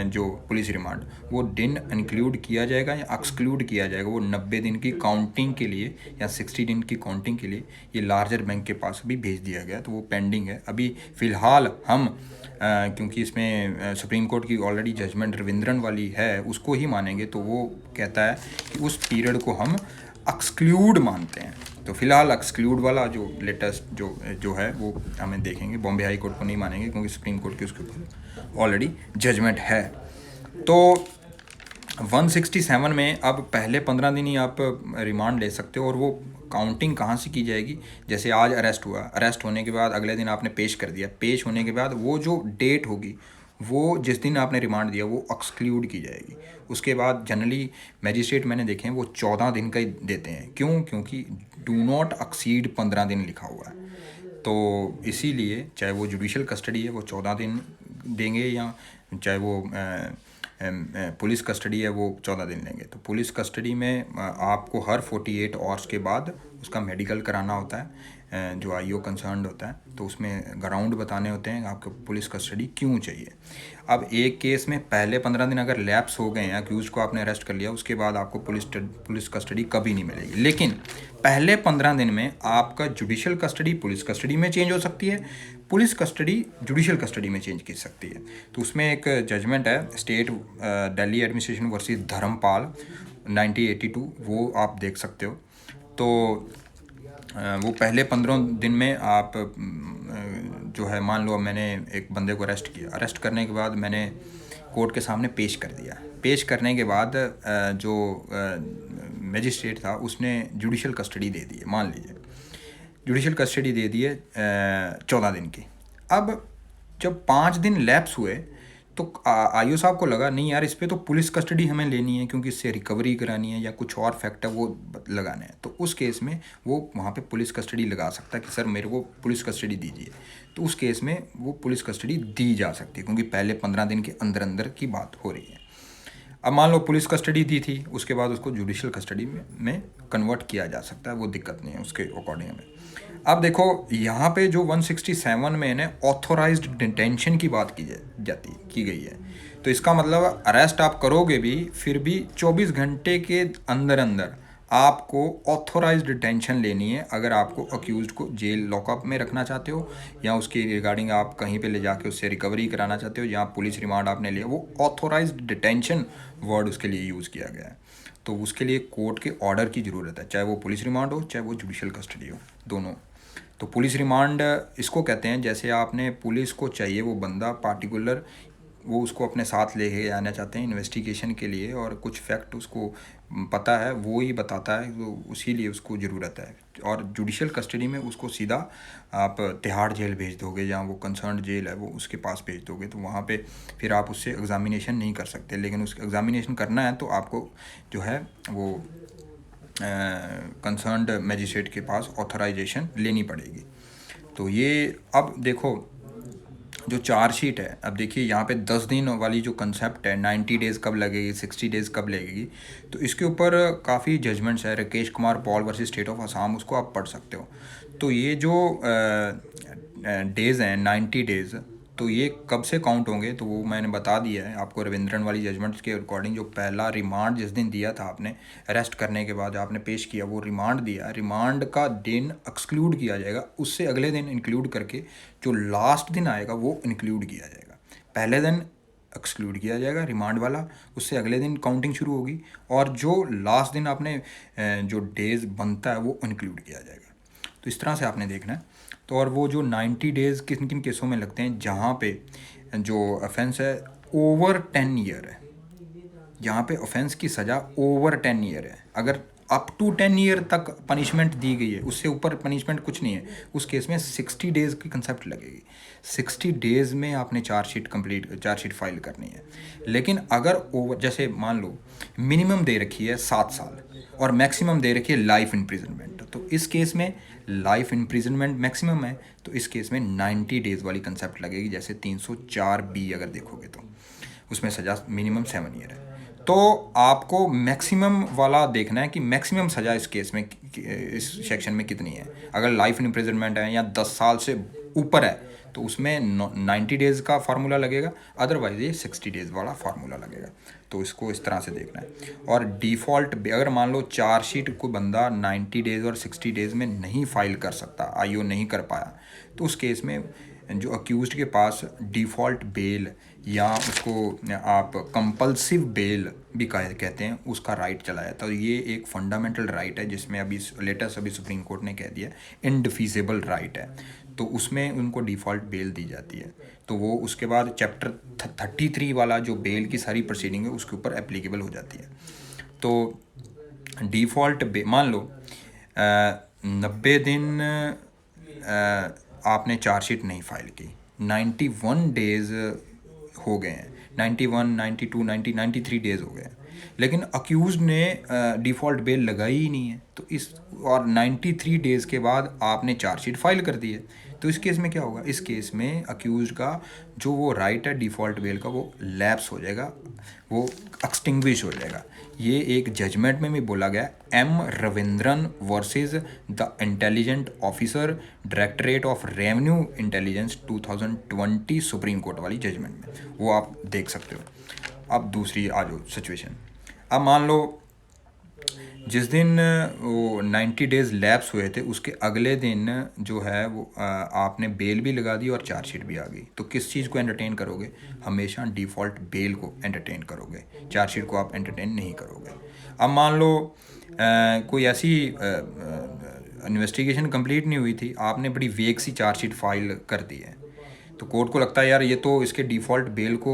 जो पुलिस रिमांड, वो दिन इंक्लूड किया जाएगा या एक्सक्लूड किया जाएगा। वो 90 दिन की काउंटिंग के लिए या 60 दिन की काउंटिंग के लिए ये लार्जर बैंक के पास अभी भेज दिया गया, तो वो पेंडिंग है अभी फ़िलहाल। हम क्योंकि इसमें सुप्रीम कोर्ट की ऑलरेडी जजमेंट रविंद्रन वाली है, उसको ही मानेंगे, तो वो कहता है कि उस पीरियड को हम एक्सक्लूड मानते हैं। तो फिलहाल एक्सक्लूड वाला जो लेटेस्ट जो है वो हमें देखेंगे। बॉम्बे हाई कोर्ट को नहीं मानेंगे क्योंकि सुप्रीम कोर्ट की उसके ऊपर ऑलरेडी जजमेंट है। तो 167 में अब पहले 15 दिन ही आप रिमांड ले सकते हो, और वो काउंटिंग कहाँ से की जाएगी? जैसे आज अरेस्ट हुआ, अरेस्ट होने के बाद अगले दिन आपने पेश कर दिया, पेश होने के बाद वो जो डेट होगी, वो जिस दिन आपने रिमांड दिया वो एक्सक्लूड की जाएगी। उसके बाद जनरली मैजिस्ट्रेट मैंने देखे हैं वो 14 दिन का ही देते हैं। क्यों? क्योंकि डू नॉट एक्सीड 15 दिन लिखा हुआ है। तो इसीलिए चाहे वो जुडिशल कस्टडी है वो 14 दिन देंगे, या चाहे वो पुलिस कस्टडी है वो 14 दिन लेंगे। तो पुलिस कस्टडी में आपको हर 48 आवर्स के बाद उसका मेडिकल कराना होता है, जो आईओ कंसर्न्ड होता है, तो उसमें ग्राउंड बताने होते हैं आपको पुलिस कस्टडी क्यों चाहिए। अब एक केस में पहले 15 दिन अगर लैप्स हो गए हैं, अक्यूज को आपने अरेस्ट कर लिया, उसके बाद आपको पुलिस कस्टडी कभी नहीं मिलेगी। लेकिन पहले 15 दिन में आपका जुडिशल कस्टडी पुलिस कस्टडी में चेंज हो सकती है, पुलिस कस्टडी जुडिशल कस्टडी में चेंज की सकती है। तो उसमें एक जजमेंट है state Delhi administration versus Dharampal 1982, वो आप देख सकते हो। तो वो पहले 15 दिन में आप जो है, मान लो मैंने एक बंदे को अरेस्ट किया, अरेस्ट करने के बाद मैंने कोर्ट के सामने पेश कर दिया, पेश करने के बाद जो मजिस्ट्रेट था उसने जुडिशल कस्टडी दे दी है, मान लीजिए जुडिशल कस्टडी दे दी है 14 दिन की। अब जब 5 दिन लैप्स हुए तो आईओ साहब को लगा नहीं यार, इस पर तो पुलिस कस्टडी हमें लेनी है क्योंकि इससे रिकवरी करानी है या कुछ और फैक्टर वो लगाने हैं। तो उस केस में वो वहाँ पे पुलिस कस्टडी लगा सकता है कि सर मेरे को पुलिस कस्टडी दीजिए। तो उस केस में वो पुलिस कस्टडी दी जा सकती है क्योंकि पहले 15 दिन के अंदर अंदर की बात हो रही है। अब मान लो पुलिस कस्टडी दी थी, उसके बाद उसको जुडिशल कस्टडी में कन्वर्ट किया जा सकता है, वो दिक्कत नहीं है उसके अकॉर्डिंग में। अब देखो यहाँ पे जो 167 में ना ऑथोराइज्ड डिटेंशन की बात की गई है। तो इसका मतलब अरेस्ट आप करोगे भी, फिर भी 24 घंटे के अंदर अंदर आपको ऑथोराइज्ड डिटेंशन लेनी है अगर आपको अक्यूज्ड को जेल लॉकअप में रखना चाहते हो या उसके रिगार्डिंग आप कहीं पे ले जाके उससे रिकवरी कराना चाहते हो, या पुलिस रिमांड आपने लिया, वो ऑथोराइज्ड डिटेंशन वर्ड उसके लिए यूज़ किया गया है। तो उसके लिए कोर्ट के ऑर्डर की ज़रूरत है, चाहे वो पुलिस रिमांड हो चाहे वो जुडिशल कस्टडी हो, दोनों। तो पुलिस रिमांड इसको कहते हैं, जैसे आपने पुलिस को चाहिए वो बंदा पार्टिकुलर, वो उसको अपने साथ ले आना चाहते हैं इन्वेस्टिगेशन के लिए, और कुछ फैक्ट उसको पता है वो ही बताता है, तो उसी लिए उसको ज़रूरत है। और जुडिशल कस्टडी में उसको सीधा आप तिहाड़ जेल भेज दोगे, जहाँ वो कंसर्न जेल है वो उसके पास भेज दोगे, तो वहाँ पे फिर आप उससे एग्ज़ामिनेशन नहीं कर सकते। लेकिन उसका एग्ज़ामिनेशन करना है तो आपको जो है वो कंसर्न्ड मजिस्ट्रेट के पास ऑथराइजेशन लेनी पड़ेगी। तो ये अब देखो जो चार्जशीट है, अब देखिए यहाँ पे 10 दिन वाली जो कंसेप्ट है, 90 डेज़ कब लगेगी, 60 डेज़ कब लगेगी, तो इसके ऊपर काफ़ी जजमेंट्स है। Rakesh Kumar Paul versus state of Assam, उसको आप पढ़ सकते हो। तो ये जो डेज़ हैं 90 डेज़, तो ये कब से काउंट होंगे, तो वो मैंने बता दिया है आपको रविंद्रन वाली जजमेंट्स के अकॉर्डिंग। जो पहला रिमांड जिस दिन दिया था आपने, अरेस्ट करने के बाद आपने पेश किया, वो रिमांड दिया, रिमांड का दिन एक्सक्लूड किया जाएगा, उससे अगले दिन इंक्लूड करके जो लास्ट दिन आएगा वो इंक्लूड किया जाएगा। पहले दिन एक्सक्लूड किया जाएगा रिमांड वाला, उससे अगले दिन काउंटिंग शुरू होगी, और जो लास्ट दिन आपने जो डेज़ बनता है वो इंक्लूड किया जाएगा। तो इस तरह से आपने देखना है। तो और वो जो 90 डेज़ किन किन केसों में लगते हैं, जहाँ पे जो ऑफेंस है ओवर 10 ईयर है, यहाँ पे ऑफेंस की सज़ा ओवर 10 ईयर है। अगर अप टू 10 ईयर तक पनिशमेंट दी गई है, उससे ऊपर पनिशमेंट कुछ नहीं है, उस केस में 60 डेज़ की कंसेप्ट लगेगी। 60 डेज़ में आपने चार्जशीट फाइल करनी है। लेकिन अगर ओवर, जैसे मान लो मिनिमम दे रखी है 7 साल और मैक्सिमम दे रखी है लाइफ इम्प्रिजनमेंट, तो इस केस में लाइफ इम्प्रिजनमेंट मैक्सिमम है, तो इस केस में 90 डेज़ वाली कंसेप्ट लगेगी। जैसे 304B अगर देखोगे तो उसमें सज़ा मिनिमम 7 ईयर है। तो आपको मैक्सिमम वाला देखना है कि मैक्सिमम सज़ा इस केस में इस सेक्शन में कितनी है। अगर लाइफ इम्प्रिजनमेंट है या 10 साल से ऊपर है तो उसमें 90 डेज़ का फार्मूला लगेगा, अदरवाइज ये 60 डेज़ वाला फार्मूला लगेगा। तो इसको इस तरह से देखना है। और डिफ़ॉल्ट अगर मान लो चार्जशीट कोई बंदा 90 डेज़ और 60 डेज़ में नहीं फाइल कर सकता, आईओ नहीं कर पाया, तो उस केस में जो अक्यूज़्ड के पास डिफ़ॉल्ट बेल या उसको आप कंपल्सिव बेल भी कहते हैं, उसका राइट चला जाता है। तो ये एक फंडामेंटल राइट है जिसमें अभी लेटेस्ट अभी सुप्रीम कोर्ट ने कह दिया इनडिफिजिबल राइट है, तो उसमें उनको डिफ़ॉल्ट बेल दी जाती है। तो वो उसके बाद चैप्टर 33 वाला जो बेल की सारी प्रोसीडिंग है उसके ऊपर एप्लीकेबल हो जाती है। तो डिफ़ॉल्ट मान लो 90 दिन आपने चार्जशीट नहीं फाइल की, 91 डेज़ हो गए हैं, 91, 92, 90, 93 डेज़ हो गए हैं, लेकिन अक्यूज़ ने डिफ़ॉल्ट बेल लगाई ही नहीं है। तो इस और 93 डेज़ के बाद आपने चार्जशीट फाइल कर दी है, तो इस केस में क्या होगा? इस केस में अक्यूज़ का जो वो राइट है डिफ़ॉल्ट बेल का वो लैप्स हो जाएगा, वो एक्सटिंग्विश हो जाएगा। ये एक जजमेंट में भी बोला गया, M Ravindran versus the intelligent officer directorate of revenue intelligence 2020 supreme court वाली जजमेंट में, वो आप देख सकते हो। अब दूसरी आ जाओ सिचुएशन। अब मान लो जिस दिन वो 90 डेज़ लैप्स हुए थे उसके अगले दिन जो है वो आपने बेल भी लगा दी और चार्जशीट भी आ गई, तो किस चीज़ को एंटरटेन करोगे? हमेशा डिफ़ॉल्ट बेल को एंटरटेन करोगे, चार्जशीट को आप एंटरटेन नहीं करोगे। अब मान लो कोई ऐसी इन्वेस्टिगेशन कंप्लीट नहीं हुई थी, आपने बड़ी वेग सी चार्जशीट फाइल कर दी है, तो कोर्ट को लगता है यार ये तो इसके डिफ़ॉल्ट बेल को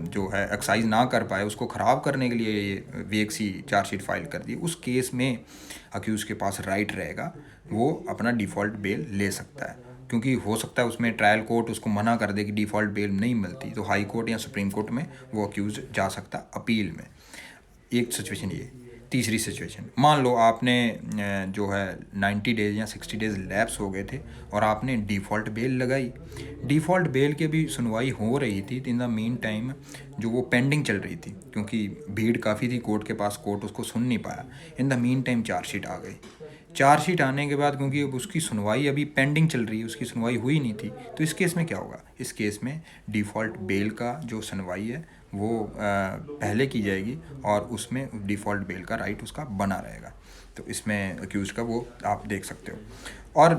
जो है एक्साइज ना कर पाए, उसको ख़राब करने के लिए ये वेग सी चार्जशीट फाइल कर दी। उस केस में अक्यूज़ के पास राइट रहेगा, वो अपना डिफ़ॉल्ट बेल ले सकता है, क्योंकि हो सकता है उसमें ट्रायल कोर्ट उसको मना कर दे कि डिफ़ॉल्ट बेल नहीं मिलती, तो हाई कोर्ट या सुप्रीम कोर्ट में वो अक्यूज़ जा सकता अपील में। एक सिचुएशन ये। तीसरी सिचुएशन, मान लो आपने जो है 90 डेज़ या 60 डेज़ लैप्स हो गए थे और आपने डिफ़ॉल्ट बेल लगाई। डिफ़ॉल्ट बेल की भी सुनवाई हो रही थी, इन द मीन टाइम जो वो पेंडिंग चल रही थी, क्योंकि भीड़ काफ़ी थी कोर्ट के पास, कोर्ट उसको सुन नहीं पाया। In the mean time chargesheet आ गई। चार्जशीट आने के बाद क्योंकि अब उसकी सुनवाई अभी पेंडिंग चल रही है, उसकी सुनवाई हुई नहीं थी, तो इस केस में क्या होगा? इस केस में डिफ़ॉल्ट बेल का जो सुनवाई है वो पहले की जाएगी और उसमें डिफ़ॉल्ट बेल का राइट उसका बना रहेगा। तो इसमें अक्यूज़ का वो आप देख सकते हो। और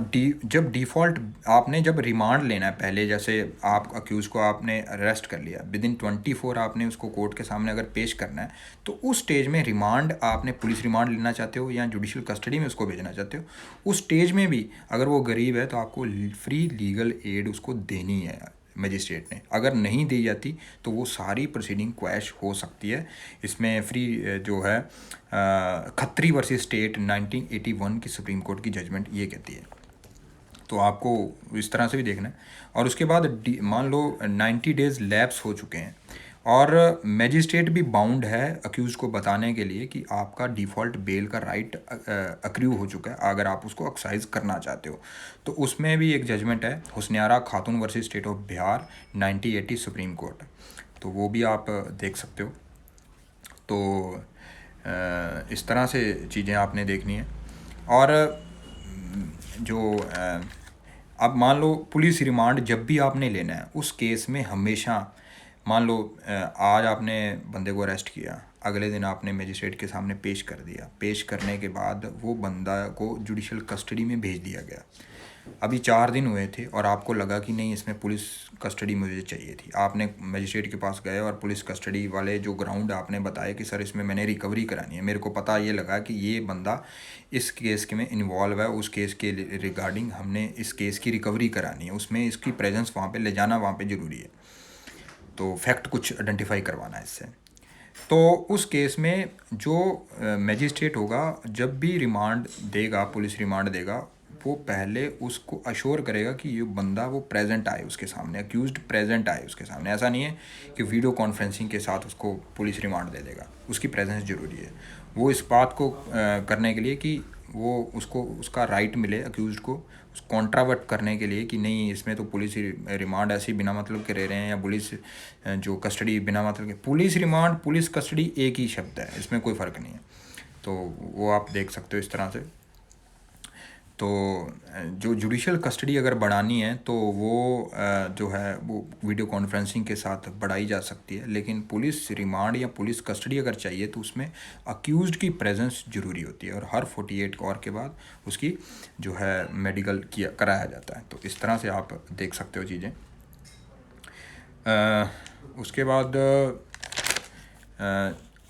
जब डिफ़ॉल्ट आपने जब रिमांड लेना है, पहले जैसे आप अक्यूज़ को आपने अरेस्ट कर लिया, विदिन 24 आपने उसको कोर्ट के सामने अगर पेश करना है, तो उस स्टेज में रिमांड आपने पुलिस रिमांड लेना चाहते हो या जुडिशियल कस्टडी में उसको भेजना चाहते हो, उस स्टेज में भी अगर वो गरीब है तो आपको फ्री लीगल एड उसको देनी है मजिस्ट्रेट ने। अगर नहीं दी जाती तो वो सारी प्रोसीडिंग क्वैश हो सकती है। इसमें फ्री जो है खत्री वर्सेस स्टेट 1981 की सुप्रीम कोर्ट की जजमेंट ये कहती है। तो आपको इस तरह से भी देखना है। और उसके बाद मान लो 90 डेज़ लैप्स हो चुके हैं और मैजिस्ट्रेट भी बाउंड है अक्यूज़ को बताने के लिए कि आपका डिफ़ॉल्ट बेल का राइट अक्रू हो चुका है, अगर आप उसको एक्साइज करना चाहते हो। तो उसमें भी एक जजमेंट है, हुस्नियारा खातून versus state of Bihar 1980 supreme court, तो वो भी आप देख सकते हो। तो इस तरह से चीज़ें आपने देखनी है। और जो अब मान लो पुलिस रिमांड जब भी आपने लेना है, उस केस में हमेशा मान लो आज आपने बंदे को अरेस्ट किया, अगले दिन आपने मजिस्ट्रेट के सामने पेश कर दिया, पेश करने के बाद वो बंदा को जुडिशियल कस्टडी में भेज दिया गया। अभी 4 दिन हुए थे और आपको लगा कि नहीं इसमें पुलिस कस्टडी मुझे चाहिए थी, आपने मजिस्ट्रेट के पास गए और पुलिस कस्टडी वाले जो ग्राउंड आपने बताया कि सर इसमें मैंने रिकवरी करानी है, मेरे को पता ये लगा कि ये बंदा इस केस के में इन्वॉल्व है, उस केस के रिगार्डिंग हमने इस केस की रिकवरी करानी है, उसमें इसकी प्रेजेंस वहाँ पे ले जाना वहाँ पे ज़रूरी है, तो फैक्ट कुछ आइडेंटिफाई करवाना है इससे। तो उस केस में जो मजिस्ट्रेट होगा जब भी रिमांड देगा, पुलिस रिमांड देगा, वो पहले उसको अश्योर करेगा कि ये बंदा वो प्रेजेंट आए उसके सामने, अक्यूज्ड प्रेजेंट आए उसके सामने। ऐसा नहीं है कि वीडियो कॉन्फ्रेंसिंग के साथ उसको पुलिस रिमांड दे देगा, उसकी प्रेजेंस ज़रूरी है। वो इस बात को करने के लिए कि वो उसको उसका राइट मिले अक्यूज़्ड को उस कॉन्ट्रावर्ट करने के लिए कि नहीं इसमें तो पुलिस रिमांड ऐसी बिना मतलब के रह रहे हैं, या पुलिस जो कस्टडी बिना मतलब के। पुलिस रिमांड पुलिस कस्टडी एक ही शब्द है, इसमें कोई फ़र्क नहीं है। तो वो आप देख सकते हो इस तरह से। तो जो जुडिशल कस्टडी अगर बढ़ानी है तो वो जो है वो वीडियो कॉन्फ्रेंसिंग के साथ बढ़ाई जा सकती है, लेकिन पुलिस रिमांड या पुलिस कस्टडी अगर चाहिए तो उसमें अक्यूज़्ड की प्रेजेंस ज़रूरी होती है, और हर 48 आवर के बाद उसकी जो है मेडिकल किया कराया जाता है। तो इस तरह से आप देख सकते हो चीज़ें। उसके बाद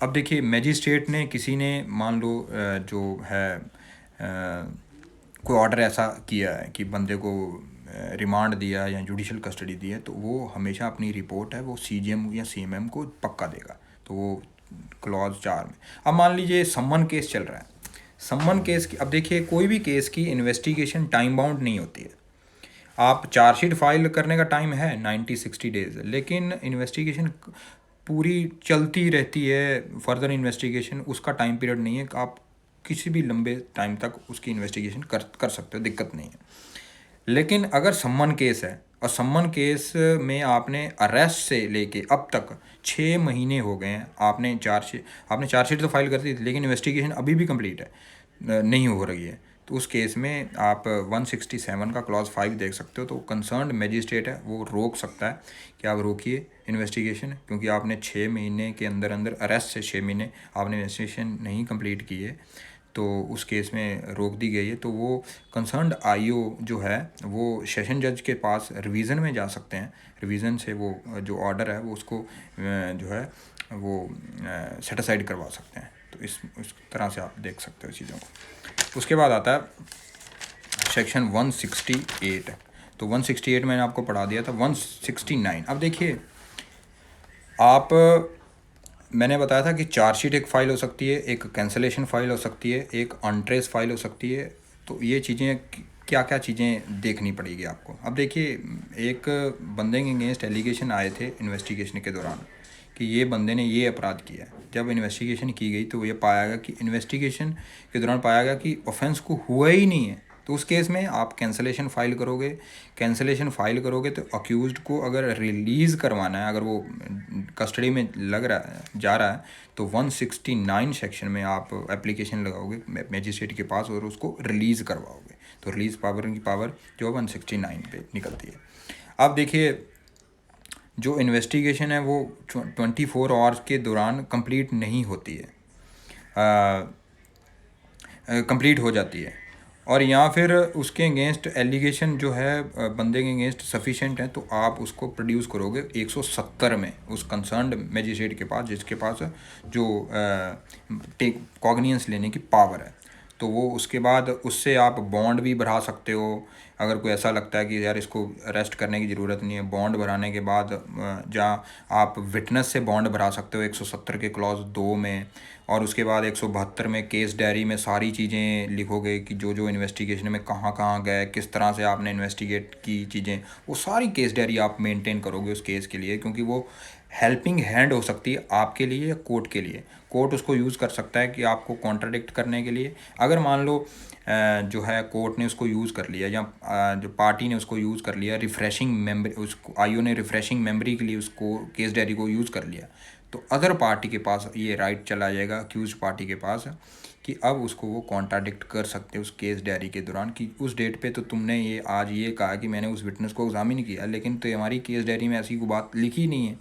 अब देखिए मैजिस्ट्रेट ने किसी ने मान लो जो है कोई ऑर्डर ऐसा किया है कि बंदे को रिमांड दिया या जुडिशल कस्टडी दी है, तो वो हमेशा अपनी रिपोर्ट है वो सीजीएम या सीएमएम को पक्का देगा। तो वो क्लॉज 4 में। अब मान लीजिए सम्मन केस चल रहा है, सम्मन केस की अब देखिए कोई भी केस की इन्वेस्टिगेशन टाइम बाउंड नहीं होती है। आप चार्जशीट फाइल करने का टाइम है 90-60 डेज़, लेकिन इन्वेस्टिगेशन पूरी चलती रहती है। फर्दर इन्वेस्टिगेशन उसका टाइम पीरियड नहीं है, आप किसी भी लंबे टाइम तक उसकी इन्वेस्टिगेशन कर सकते हो, दिक्कत नहीं है। लेकिन अगर सम्मन केस है और सम्मन केस में आपने अरेस्ट से लेके अब तक 6 महीने हो गए हैं, आपने चार्जशीट तो फाइल कर दी थी, लेकिन इन्वेस्टिगेशन अभी भी कंप्लीट है नहीं हो रही है, तो उस केस में आप 167 का क्लॉज 5 देख सकते हो। तो कंसर्न्ड मैजिस्ट्रेट है वो रोक सकता है कि आप रोकिए इन्वेस्टिगेशन, क्योंकि आपने 6 महीने के अंदर अंदर अरेस्ट से 6 महीने आपने इन्वेस्टिगेशन नहीं कंप्लीट की है, तो उस केस में रोक दी गई है। तो वो कंसर्न्ड आईओ जो है वो सेशन जज के पास रिवीज़न में जा सकते हैं, रिवीज़न से वो जो ऑर्डर है वो उसको जो है वो सेट असाइड करवा सकते हैं। तो इस तरह से आप देख सकते हो चीज़ों को। उसके बाद आता है सेक्शन 168। तो 168 मैंने आपको पढ़ा दिया था। 169 अब देखिए आप मैंने बताया था कि चार्जशीट एक फ़ाइल हो सकती है, एक कैंसलेशन फ़ाइल हो सकती है, एक अनट्रेस फ़ाइल हो सकती है। तो ये चीज़ें क्या क्या चीज़ें देखनी पड़ेगी आपको। अब देखिए एक बंदे के अगेंस्ट एलिगेशन आए थे इन्वेस्टिगेशन के दौरान कि ये बंदे ने ये अपराध किया। जब इन्वेस्टिगेशन की गई तो ये पाया गया कि इन्वेस्टिगेशन के दौरान पाया गया कि ऑफेंस को हुआ ही नहीं है, तो उस केस में आप कैंसलेशन फ़ाइल करोगे। कैंसलेशन फ़ाइल करोगे तो अक्यूज़्ड को अगर रिलीज़ करवाना है, अगर वो कस्टडी में जा रहा है, तो 169 सेक्शन में आप एप्लीकेशन लगाओगे मैजिस्ट्रेट के पास और उसको रिलीज़ करवाओगे। तो रिलीज़ पावर की पावर जो 169 पे निकलती है। अब देखिए जो इन्वेस्टिगेशन है वो 24 आवर्स के दौरान कंप्लीट नहीं होती है, कंप्लीट हो जाती है, और या फिर उसके अगेंस्ट एलिगेशन जो है बंदे के अगेंस्ट सफिशेंट है, तो आप उसको प्रोड्यूस करोगे 170 में उस कंसर्न्ड मैजिस्ट्रेट के पास, जिसके पास जो टेक कॉग्निजेंस लेने की पावर है। तो वो उसके बाद उससे आप बॉन्ड भी बढ़ा सकते हो। अगर कोई ऐसा लगता है कि यार इसको अरेस्ट करने की ज़रूरत नहीं है, बॉन्ड बढ़ाने के बाद जहाँ आप विटनेस से बॉन्ड बढ़ा सकते हो 170 के क्लॉज 2 में, और उसके बाद 172 में केस डायरी में सारी चीज़ें लिखोगे कि जो जो इन्वेस्टिगेशन में कहाँ कहाँ गए, किस तरह से आपने इन्वेस्टिगेट की चीज़ें, वो सारी केस डायरी आप मेंटेन करोगे उस केस के लिए, क्योंकि वो हेल्पिंग हैंड हो सकती है आपके लिए या कोर्ट के लिए। कोर्ट उसको यूज़ कर सकता है कि आपको कॉन्ट्राडिक्ट करने के लिए। अगर मान लो जो है कोर्ट ने उसको यूज़ कर लिया, या जो पार्टी ने उसको यूज़ कर लिया, रिफ़्रेशिंग मेमोरी, उसको आईओ ने रिफ़्रेशिंग मेमोरी के लिए उसको केस डायरी को यूज़ कर लिया, तो अदर पार्टी के पास ये राइट चला जाएगा, अक्यूज पार्टी के पास, कि अब उसको वो कॉन्ट्राडिक्ट कर सकते उस केस डायरी के दौरान कि उस डेट पे तो तुमने ये आज ये कहा कि मैंने उस विटनेस को एग्जामिन किया, लेकिन तो हमारी केस डायरी में ऐसी कोई बात लिखी नहीं है,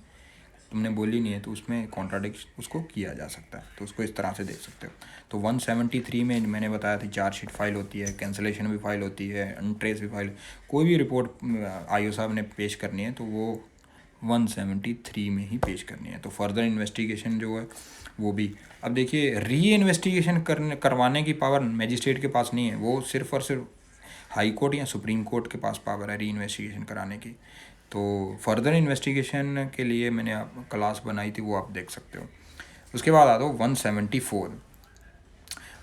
तुमने बोली नहीं है, तो उसमें कॉन्ट्राडिक्ट उसको किया जा सकता है। तो उसको इस तरह से देख सकते हो। तो 173 में मैंने बताया था चार्जशीट फाइल होती है, कैंसलेशन भी फाइल होती है, अनट्रेस भी फाइल, कोई भी रिपोर्ट आईओ साहब ने पेश करनी है तो वो 173 में ही पेश करनी है। तो फर्दर इन्वेस्टिगेशन जो है वो भी, अब देखिए री इन्वेस्टिगेशन करवाने की पावर मैजिस्ट्रेट के पास नहीं है, वो सिर्फ और सिर्फ हाई कोर्ट या सुप्रीम कोर्ट के पास पावर है री इन्वेस्टिगेशन कराने की। तो फर्दर इन्वेस्टिगेशन के लिए मैंने आप क्लास बनाई थी, वो आप देख सकते हो। उसके बाद आ दो 174।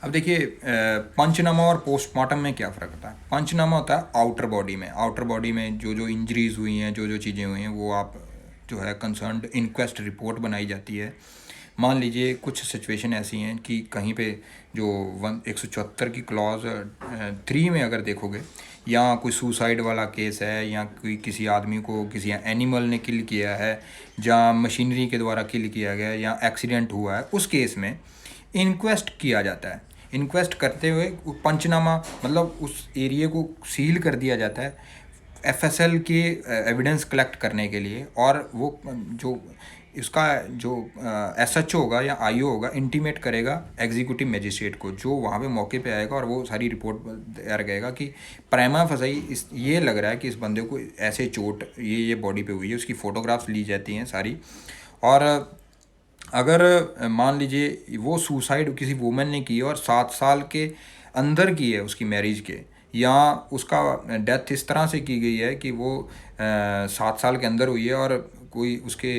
अब देखिए पंचनामा और पोस्टमार्टम में क्या फ़र्क होता है। पंचनामा होता है आउटर बॉडी में, आउटर बॉडी में जो जो इंजरीज़ हुई हैं, जो जो चीज़ें हुई हैं, वो आप जो है कंसर्न्ड इंक्वेस्ट रिपोर्ट बनाई जाती है। मान लीजिए कुछ सिचुएशन ऐसी हैं कि कहीं पे जो 174 की क्लॉज 3 में अगर देखोगे, या कोई सुसाइड वाला केस है, या कोई किसी आदमी को किसी एनिमल ने किल किया है, या मशीनरी के द्वारा किल किया गया है, या एक्सीडेंट हुआ है, उस केस में इंक्वेस्ट किया जाता है। इंक्वेस्ट करते हुए पंचनामा, मतलब उस एरिया को सील कर दिया जाता है एफएसएल के एविडेंस कलेक्ट करने के लिए, और वो जो इसका जो एसएचओ होगा या आईओ होगा इंटीमेट करेगा एग्जीक्यूटिव मजिस्ट्रेट को, जो वहाँ पे मौके पे आएगा और वो सारी रिपोर्ट तैयार करेगा कि प्राइमा फसाई इस ये लग रहा है कि इस बंदे को ऐसे चोट ये बॉडी पे हुई है। उसकी फ़ोटोग्राफ्स ली जाती हैं सारी, और अगर मान लीजिए वो सुसाइड किसी वुमेन ने की और 7 साल के अंदर की है उसकी मैरिज के, या उसका डेथ इस तरह से की गई है कि वो 7 साल के अंदर हुई है और कोई उसके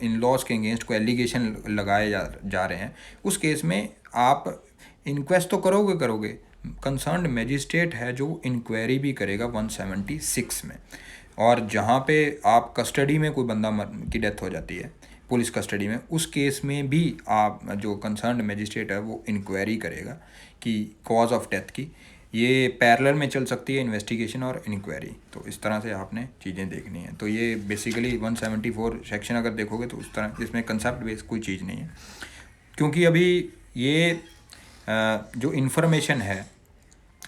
इन लॉज के अगेंस्ट कोई एलिगेशन लगाए जा रहे हैं, उस केस में आप इंक्वेस्ट तो करोगे, कंसर्न्ड मजिस्ट्रेट है जो इंक्वायरी भी करेगा 176 में। और जहाँ पे आप कस्टडी में कोई बंदा की डेथ हो जाती है पुलिस कस्टडी में, उस केस में भी आप जो कंसर्न्ड मजिस्ट्रेट है वो इंक्वायरी करेगा कि कॉज ऑफ डेथ की। ये पैरेलल में चल सकती है इन्वेस्टिगेशन और इंक्वायरी। तो इस तरह से आपने चीज़ें देखनी है। तो ये बेसिकली 174 सेक्शन अगर देखोगे तो उस तरह इसमें कंसेप्ट बेस्ड कोई चीज़ नहीं है, क्योंकि अभी ये जो इन्फॉर्मेशन है,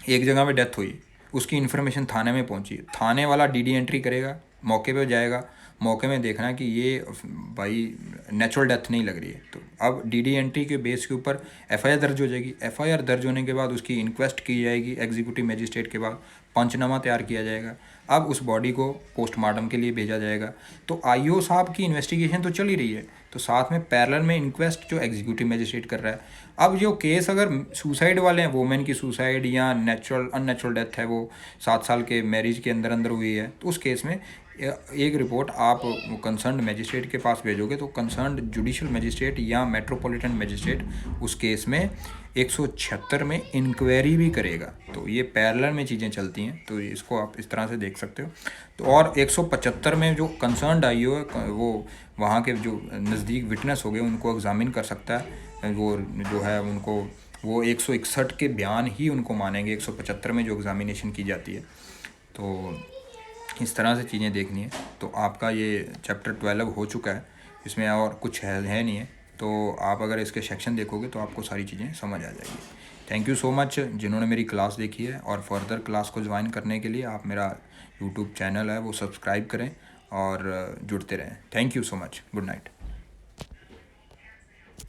एक जगह पे डेथ हुई, उसकी इन्फॉर्मेशन थाने में पहुंची, थाने वाला डीडी एंट्री करेगा, मौके पे जाएगा, मौके में देखना है कि ये भाई नेचुरल डेथ नहीं लग रही है, तो अब डीडी एंट्री के बेस के ऊपर एफआईआर दर्ज हो जाएगी। एफआईआर दर्ज होने के बाद उसकी इंक्वेस्ट की जाएगी एग्जीक्यूटिव मजिस्ट्रेट के बाद, पंचनामा तैयार किया जाएगा। अब उस बॉडी को पोस्टमार्टम के लिए भेजा जाएगा। तो आईओ साहब की इन्वेस्टिगेशन तो चल ही रही है, तो साथ में पैरेलल में इंक्वेस्ट जो एग्जीक्यूटिव मजिस्ट्रेट कर रहा है। अब जो केस अगर सुसाइड वाले हैं, वुमेन की सुसाइड या अननेचुरल डेथ है, वो 7 साल के मैरिज के अंदर हुई है, तो उस केस में एक रिपोर्ट आप कंसर्न्ड मजिस्ट्रेट के पास भेजोगे तो कंसर्न्ड जुडिशल मजिस्ट्रेट या मेट्रोपॉलिटन मजिस्ट्रेट उस केस में 176 में इंक्वायरी भी करेगा। तो ये पैरेलल में चीज़ें चलती हैं, तो इसको आप इस तरह से देख सकते हो। तो और 175 में जो कंसर्न्ड आईओ है वो वहाँ के जो नज़दीक विटनेस हो गए उनको एग्जामिन कर सकता है, वो जो है उनको वो 161 के बयान ही उनको मानेंगे 175 में जो एग्जामिनेशन की जाती है। तो इस तरह से चीज़ें देखनी है। तो आपका ये चैप्टर 12 हो चुका है, इसमें और कुछ है नहीं है। तो आप अगर इसके सेक्शन देखोगे तो आपको सारी चीज़ें समझ आ जाएगी। थैंक यू सो मच जिन्होंने मेरी क्लास देखी है, और फर्दर क्लास को ज्वाइन करने के लिए आप मेरा यूट्यूब चैनल है वो सब्सक्राइब करें और जुड़ते रहें। Thank you so much. Good night.